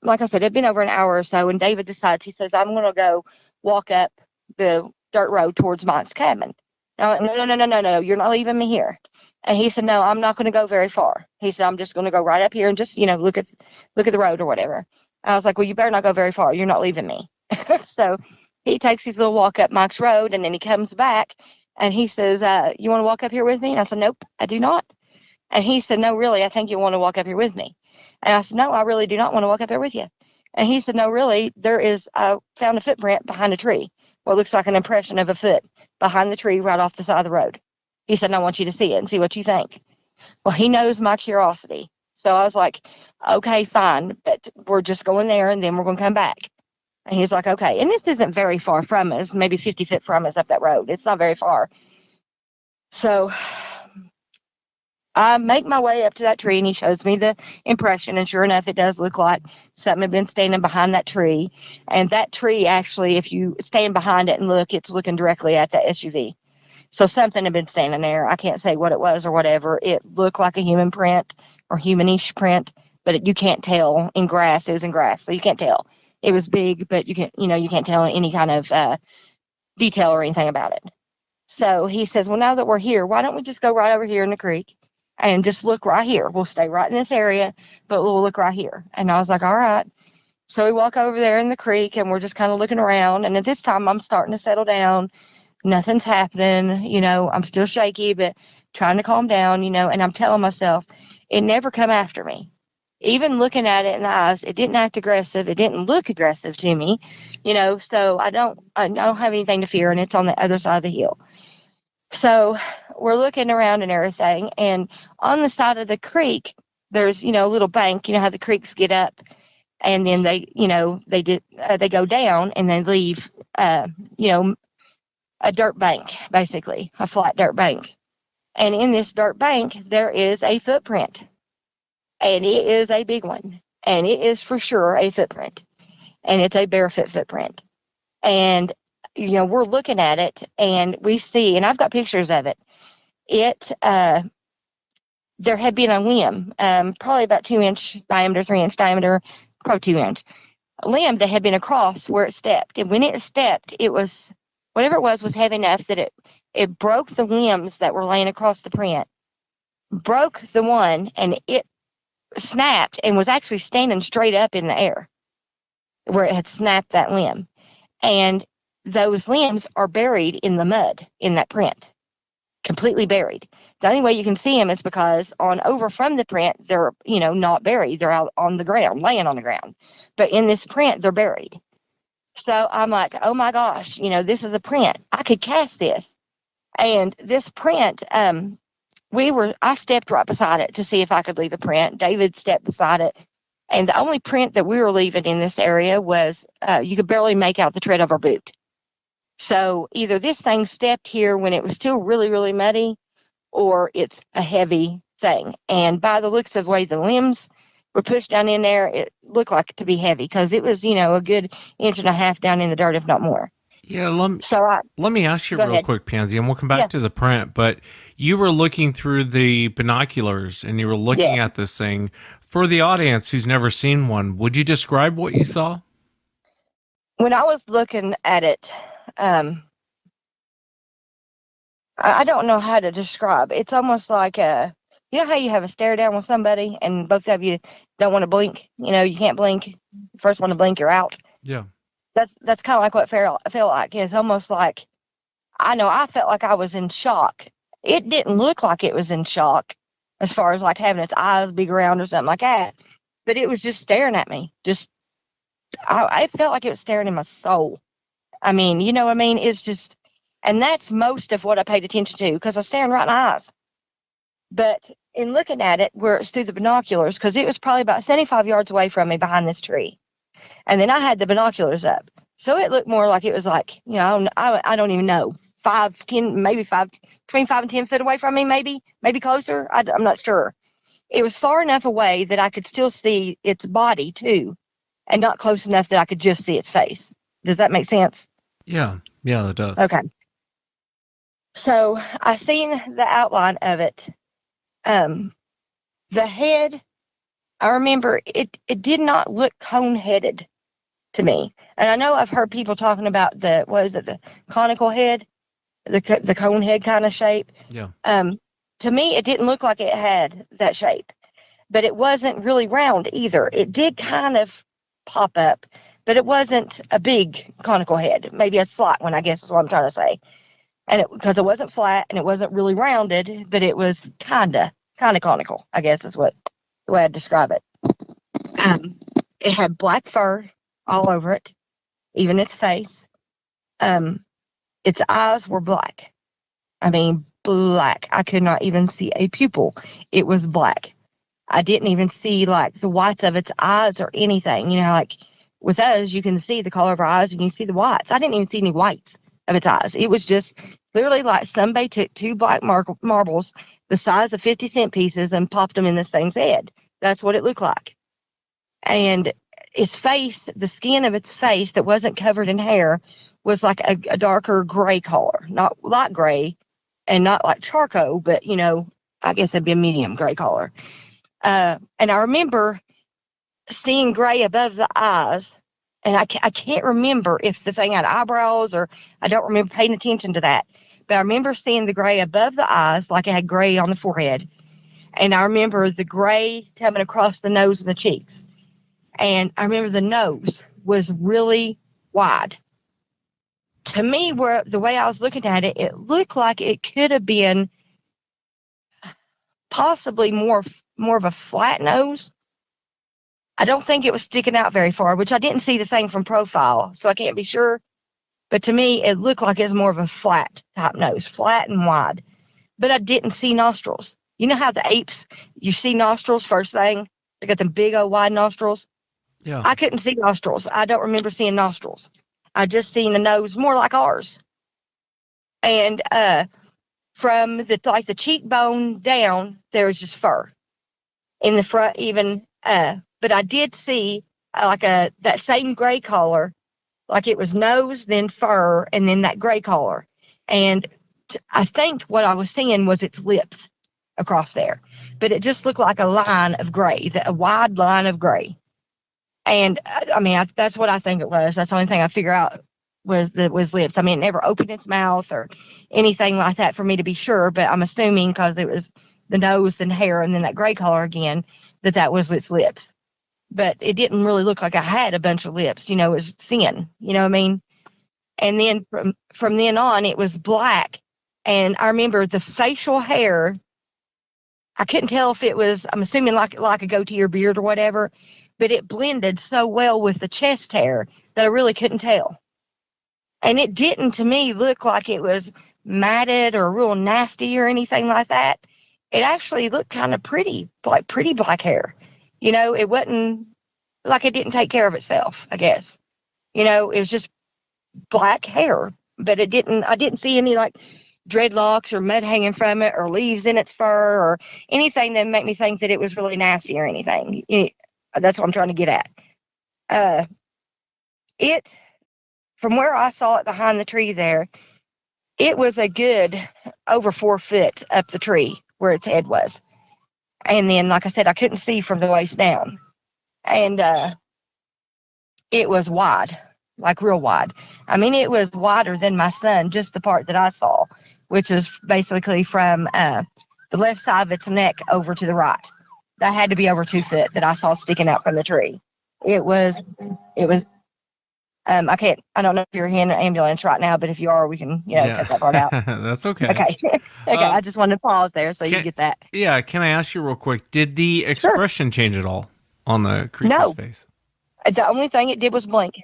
Speaker 1: like I said, it'd been over an hour or so, and David decides, he says, I'm going to go walk up the dirt road towards Mike's cabin. No, you're not leaving me here. And he said, no, I'm not going to go very far. He said, I'm just going to go right up here and just, look at the road or whatever. I was like, well, you better not go very far. You're not leaving me. So he takes his little walk up Mike's road, and then he comes back and he says, you want to walk up here with me? And I said, nope, I do not. And he said, no, really, I think you want to walk up here with me. And I said, no, I really do not want to walk up here with you. And he said, no, really, I found a footprint behind a tree. What looks like an impression of a foot behind the tree right off the side of the road. He said, I want you to see it and see what you think. Well, he knows my curiosity. So I was like, okay, fine, but we're just going there and then we're going to come back. And he's like, okay. And this isn't very far from us, maybe 50 feet from us up that road. It's not very far. So I make my way up to that tree and he shows me the impression. And sure enough, it does look like something had been standing behind that tree. And that tree, actually, if you stand behind it and look, it's looking directly at that SUV. So something had been standing there. I can't say what it was or whatever. It looked like a human print or humanish print, but you can't tell in grass. It was in grass, so you can't tell. It was big, but you can't tell any kind of detail or anything about it. So he says, well, now that we're here, why don't we just go right over here in the creek and just look right here? We'll stay right in this area, but we'll look right here. And I was like, all right. So we walk over there in the creek and we're just kind of looking around. And at this time, I'm starting to settle down. Nothing's happening. I'm still shaky, but trying to calm down, and I'm telling myself it never come after me. Even looking at it in the eyes, it didn't act aggressive. It didn't look aggressive to me, so I don't have anything to fear, and it's on the other side of the hill. So we're looking around and everything, and on the side of the creek, there's, a little bank. You know how the creeks get up, and then they go down, and they leave, a dirt bank, basically, a flat dirt bank. And in this dirt bank, there is a footprint. And it is a big one. And it is for sure a footprint. And it's a barefoot footprint. And, we're looking at it and we see, and I've got pictures of it. There had been a limb, probably about 2-inch diameter, 3-inch diameter, probably 2-inch limb that had been across where it stepped. And when it stepped, it was, whatever it was heavy enough that it broke the limbs that were laying across the print, broke the one, and it snapped and was actually standing straight up in the air where it had snapped that limb. And those limbs are buried in the mud in that print, completely buried. The only way you can see them is because on over from the print, they're, not buried. They're out on the ground, laying on the ground. But in this print, they're buried. So I'm like, oh my gosh, this is a print. I could cast this. And this print, I stepped right beside it to see if I could leave a print. David stepped beside it. And the only print that we were leaving in this area was, you could barely make out the tread of our boot. So either this thing stepped here when it was still really, really muddy, or it's a heavy thing. And by the looks of the way the limbs were pushed down in there, it looked like it to be heavy because it was, a good 1.5 inches down in the dirt, if not more.
Speaker 7: Yeah, let me ask you real quick, Pansy, and we'll come back to the print. But you were looking through the binoculars and you were looking at this thing. For the audience who's never seen one, would you describe what you saw?
Speaker 1: When I was looking at it, I don't know how to describe. It's almost like you know how you have a stare down with somebody and both of you don't want to blink? You can't blink. First one to blink, you're out.
Speaker 7: Yeah.
Speaker 1: That's kind of like what I felt like. It's almost like, I felt like I was in shock. It didn't look like it was in shock as far as like having its eyes big around or something like that. But it was just staring at me. I felt like it was staring in my soul. I mean, you know what I mean? It's just, and that's most of what I paid attention to because I was staring right in the eyes. But in looking at it, where it's through the binoculars, because it was probably about 75 yards away from me behind this tree. And then I had the binoculars up. So it looked more like it was like, I don't even know, 5, 10, maybe 5, between 5 and 10 feet away from me, maybe closer. I'm not sure. It was far enough away that I could still see its body too, and not close enough that I could just see its face. Does that make sense?
Speaker 7: Yeah, that does.
Speaker 1: Okay. So I seen the outline of it. The head, I remember it did not look cone-headed to me. And I know I've heard people talking about the conical head, the cone head kind of shape.
Speaker 7: Yeah.
Speaker 1: To me, it didn't look like it had that shape, but it wasn't really round either. It did kind of pop up, but it wasn't a big conical head. Maybe a slight one, I guess is what I'm trying to say. And because it wasn't flat and it wasn't really rounded, but it was kind of conical, I guess is the way I'd describe it. It had black fur all over it, even its face. Its eyes were black. I mean, black. I could not even see a pupil. It was black. I didn't even see like the whites of its eyes or anything. You know, like with us, you can see the color of our eyes and you see the whites. I didn't even see any whites of its eyes. It was just literally like somebody took two black marbles the size of 50-cent pieces and popped them in this thing's head. That's what it looked like. And its face, the skin of its face that wasn't covered in hair, was like a darker gray color, not light gray and not like charcoal, but, you know, I guess it'd be a medium gray color. And I remember seeing gray above the eyes, and I can't remember if the thing had eyebrows or I don't remember paying attention to that. But I remember seeing the gray above the eyes, like it had gray on the forehead. And I remember the gray coming across the nose and the cheeks. And I remember the nose was really wide. To me, the way I was looking at it, it looked like it could have been possibly more of a flat nose. I don't think it was sticking out very far, which I didn't see the thing from profile, so I can't be sure. But to me, it looked like it was more of a flat type nose, flat and wide. But I didn't see nostrils. You know how the apes, you see nostrils first thing? They got the big old wide nostrils.
Speaker 7: Yeah.
Speaker 1: I couldn't see nostrils. I don't remember seeing nostrils. I just seen a nose more like ours. And from the cheekbone down, there was just fur in the front even. But I did see that same gray color, like it was nose, then fur, and then that gray color. And I think what I was seeing was its lips across there. But it just looked like a line of gray, a wide line of gray. And I mean, that's what I think it was. That's the only thing I figure out was lips. I mean, it never opened its mouth or anything like that for me to be sure, but I'm assuming because it was the nose, then hair, and then that gray color again, that was its lips. But it didn't really look like I had a bunch of lips. You know, it was thin. You know what I mean? And then from then on, it was black. And I remember the facial hair, I couldn't tell if it was, I'm assuming like a goatee or beard or whatever, but it blended so well with the chest hair that I really couldn't tell. And it didn't, to me, look like it was matted or real nasty or anything like that. It actually looked kind of pretty, like pretty black hair. You know, it wasn't like it didn't take care of itself, I guess. You know, it was just black hair, but I didn't see any like dreadlocks or mud hanging from it or leaves in its fur or anything that made me think that it was really nasty or anything. That's what I'm trying to get at. From where I saw it behind the tree there, it was a good over 4 foot up the tree where its head was. And then, like I said, I couldn't see from the waist down. And it was wide, like real wide. I mean, it was wider than my son, just the part that I saw, which was basically from the left side of its neck over to the right. That had to be over 2 foot that I saw sticking out from the tree. It was, I don't know if you're in an ambulance right now, but if you are, we can, cut that part out.
Speaker 7: That's okay.
Speaker 1: Okay. I just wanted to pause there so you get that.
Speaker 7: Yeah. Can I ask you real quick, did the expression change at all on the creature's face?
Speaker 1: The only thing it did was blink.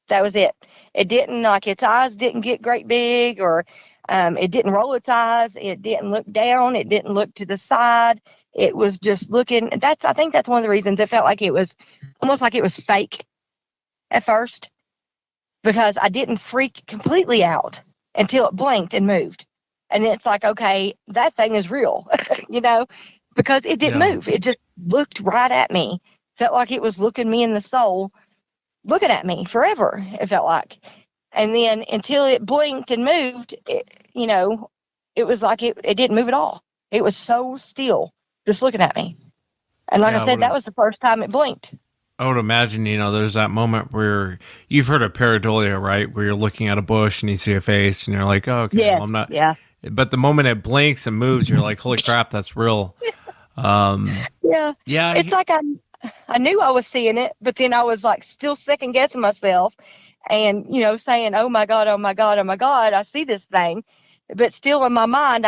Speaker 1: That was it. It didn't, like, its eyes didn't get great big, or it didn't roll its eyes. It didn't look down. It didn't look to the side. It was just looking. I think that's one of the reasons it felt like it was almost like it was fake at first, because I didn't freak completely out until it blinked and moved. And then it's like, okay, that thing is real, because it didn't move. It just looked right at me. Felt like it was looking me in the soul, looking at me forever, it felt like. And then until it blinked and moved, it was like it didn't move at all. It was so still, just looking at me. And like I said, that was the first time it blinked.
Speaker 7: I would imagine, there's that moment where you've heard of pareidolia, right? Where you're looking at a bush and you see a face and you're like, oh, okay,
Speaker 1: yes,
Speaker 7: well, I'm not.
Speaker 1: Yeah.
Speaker 7: But the moment it blinks and moves, you're like, holy crap, that's real.
Speaker 1: Yeah. It's like I knew I was seeing it, but then I was like still second guessing myself and, saying, oh my God, I see this thing. But still in my mind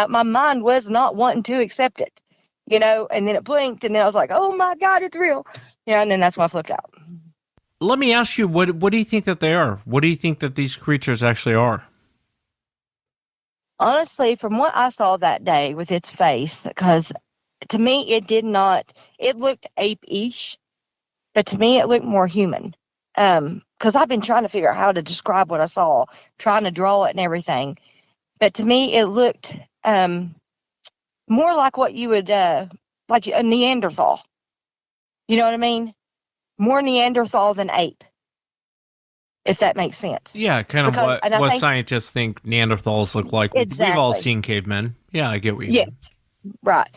Speaker 1: was not wanting to accept it, and then it blinked and then I was like, oh my God, it's real. And then that's when I flipped out.
Speaker 7: Let me ask you, what do you think that they are? What do you think that these creatures actually are?
Speaker 1: Honestly, from what I saw that day with its face, because to me, it did not, it looked ape-ish, but to me, it looked more human. Because I've been trying to figure out how to describe what I saw, trying to draw it and everything. But to me, it looked more like what you would, like a Neanderthal. You know what I mean? More Neanderthal than ape, if that makes sense.
Speaker 7: Yeah, kind of
Speaker 1: Because-
Speaker 7: what
Speaker 1: think-
Speaker 7: scientists think Neanderthals look like. We've all
Speaker 1: Exactly.
Speaker 7: seen cavemen. Yeah, I get what you
Speaker 1: Yes,
Speaker 7: mean.
Speaker 1: right.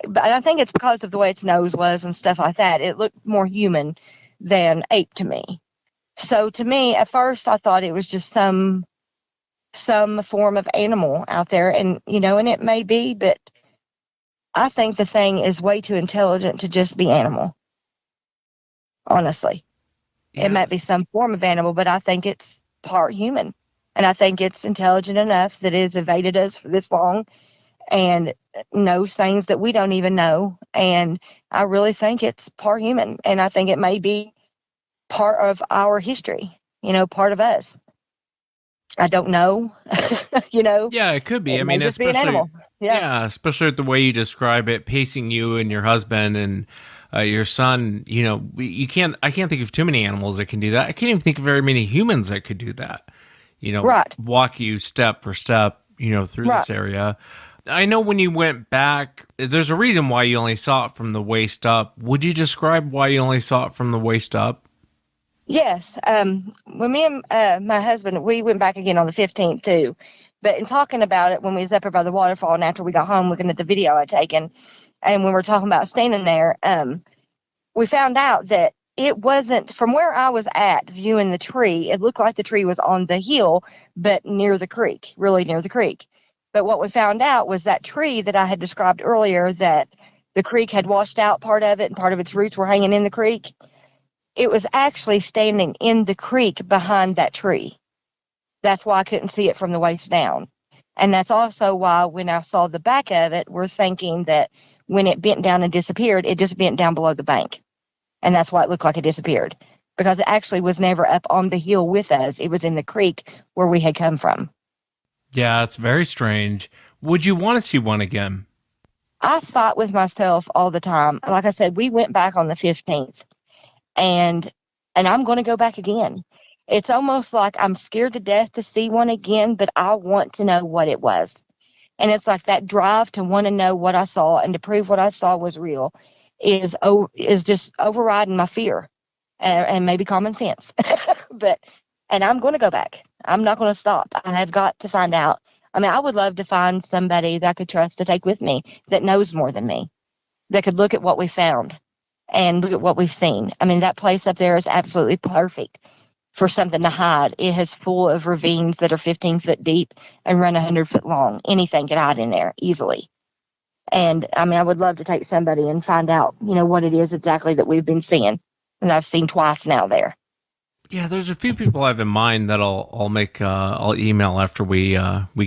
Speaker 1: But I think it's because of the way its nose was and stuff like that. It looked more human than ape to me. So to me, at first, I thought it was just some form of animal out there, and and it may be, but I think the thing is way too intelligent to just be animal. Honestly, it might be some form of animal, but I think it's part human, and I think it's intelligent enough that it has evaded us for this long and knows things that we don't even know. And I really think it's part human, and I think it may be part of our history, part of us. I don't know,
Speaker 7: Yeah, it could be.
Speaker 1: It
Speaker 7: I
Speaker 1: may
Speaker 7: mean,
Speaker 1: just be an
Speaker 7: especially
Speaker 1: animal. Yeah.
Speaker 7: especially the way you describe it, pacing you and your husband and your son. I can't think of too many animals that can do that. I can't even think of very many humans that could do that.
Speaker 1: Right.
Speaker 7: Walk you step for step, through
Speaker 1: Right.
Speaker 7: this area. I know when you went back, there's a reason why you only saw it from the waist up. Would you describe why you only saw it from the waist up?
Speaker 1: Yes. When me and my husband, we went back again on the 15th too. But in talking about it, when we was up by the waterfall and after we got home looking at the video I'd taken, and when we were talking about standing there, we found out that it wasn't from where I was at viewing the tree. It looked like the tree was on the hill, but near the creek, really near the creek. But what we found out was that tree that I had described earlier, that the creek had washed out part of it and part of its roots were hanging in the creek. It was actually standing in the creek behind that tree. That's why I couldn't see it from the waist down. And that's also why when I saw the back of it, we're thinking that when it bent down and disappeared, it just bent down below the bank. And that's why it looked like it disappeared. Because it actually was never up on the hill with us. It was in the creek where we had come from.
Speaker 7: Yeah, it's very strange. Would you want to see one again?
Speaker 1: I fight with myself all the time. Like I said, we went back on the 15th. And I'm going to go back again. It's almost like I'm scared to death to see one again, but I want to know what it was. And it's like that drive to want to know what I saw and to prove what I saw was real is just overriding my fear and maybe common sense. And I'm going to go back. I'm not going to stop. I have got to find out. I mean, I would love to find somebody that I could trust to take with me that knows more than me, that could look at what we found and look at what we've seen. I mean, that place up there is absolutely perfect for something to hide. It is full of ravines that are 15 foot deep and run 100 foot long. Anything could hide in there easily. And I mean, I would love to take somebody and find out, what it is exactly that we've been seeing. And I've seen twice now there.
Speaker 7: Yeah, there's a few people I have in mind that I'll email after we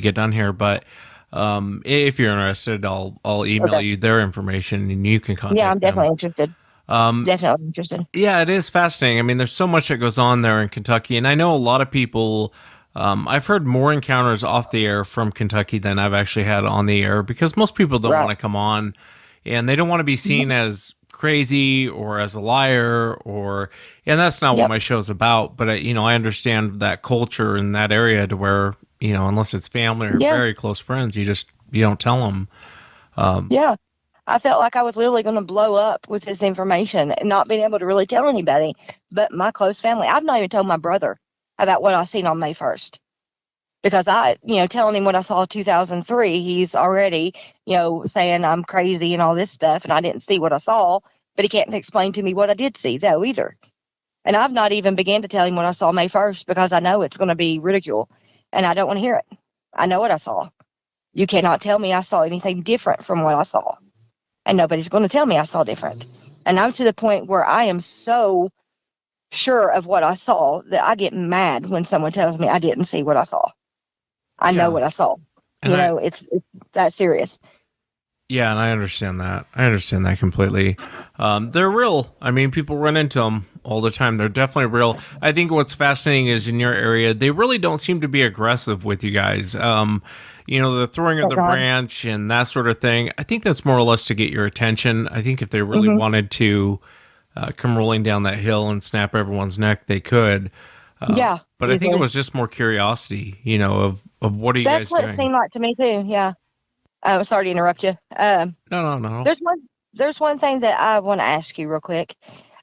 Speaker 7: get done here. But if you're interested, I'll email you their information and you can contact them.
Speaker 1: Yeah, I'm definitely interested. Definitely interested.
Speaker 7: Yeah, it is fascinating. I mean, there's so much that goes on there in Kentucky, and I know a lot of people. I've heard more encounters off the air from Kentucky than I've actually had on the air because most people don't want to come on, and they don't want to be seen as crazy or as a liar, and that's not what my show's about. But I understand that culture in that area to where unless it's family or very close friends, you don't tell them.
Speaker 1: I felt like I was literally going to blow up with this information and not being able to really tell anybody but my close family. I've not even told my brother about what I seen on May 1st because telling him what I saw in 2003, he's already, saying I'm crazy and all this stuff. And I didn't see what I saw, but he can't explain to me what I did see though either. And I've not even began to tell him what I saw May 1st because I know it's going to be ridicule and I don't want to hear it. I know what I saw. You cannot tell me I saw anything different from what I saw. And nobody's going to tell me I saw different. And I'm to the point where I am so sure of what I saw that I get mad when someone tells me I didn't see what I saw. I know what I saw. It's that serious.
Speaker 7: Yeah, and I understand that. I understand that completely. They're real. I mean, people run into them all the time. They're definitely real. I think what's fascinating is in your area, they really don't seem to be aggressive with you guys. The throwing of the branch and that sort of thing. I think that's more or less to get your attention. I think if they really wanted to come rolling down that hill and snap everyone's neck, they could. But I think it was just more curiosity, of what are you guys doing?
Speaker 1: That's what it seemed like to me too. Yeah. I'm sorry to interrupt you.
Speaker 7: No.
Speaker 1: There's one thing that I want to ask you real quick.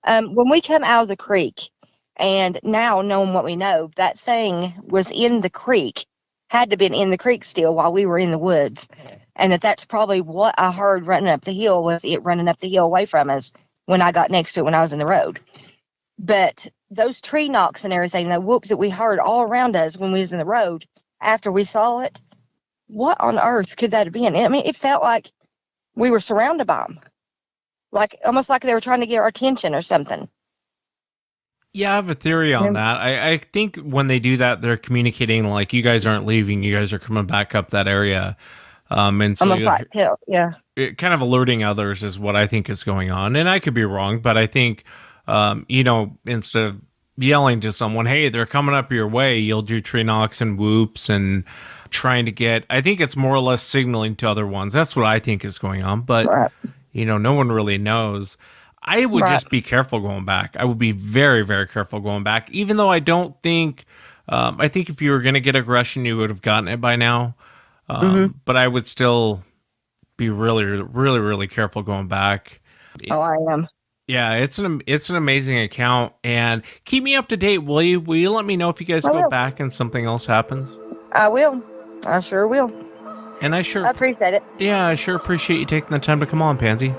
Speaker 1: When we come out of the creek, and now knowing what we know, that thing was in the creek, had to been in the creek still while we were in the woods, and that's probably what I heard running up the hill, was it running up the hill away from us when I got next to it when I was in the road. But those tree knocks and everything, the whoop that we heard all around us when we was in the road after we saw it, what on earth could that have been? I mean, it felt like we were surrounded by them. Almost like they were trying to get our attention or something.
Speaker 7: Yeah, I have a theory on that. I think when they do that, they're communicating like, you guys aren't leaving, you guys are coming back up that area. And so it kind of alerting others is what I think is going on. And I could be wrong, but I think, instead of yelling to someone, hey, they're coming up your way, you'll do tree knocks and whoops and trying to get, I think it's more or less signaling to other ones. That's what I think is going on. But, no one really knows. I would just be careful going back. I would be very, very careful going back, even though I don't think, I think if you were going to get aggression, you would have gotten it by now. But I would still be really, really, really careful going back.
Speaker 1: Oh, I am.
Speaker 7: Yeah, it's an amazing account, and keep me up to date, will you? Will you let me know if you guys go back and something else happens?
Speaker 1: I will. I sure will.
Speaker 7: And I
Speaker 1: appreciate it.
Speaker 7: Yeah, I sure appreciate you taking the time to come on, Pansy.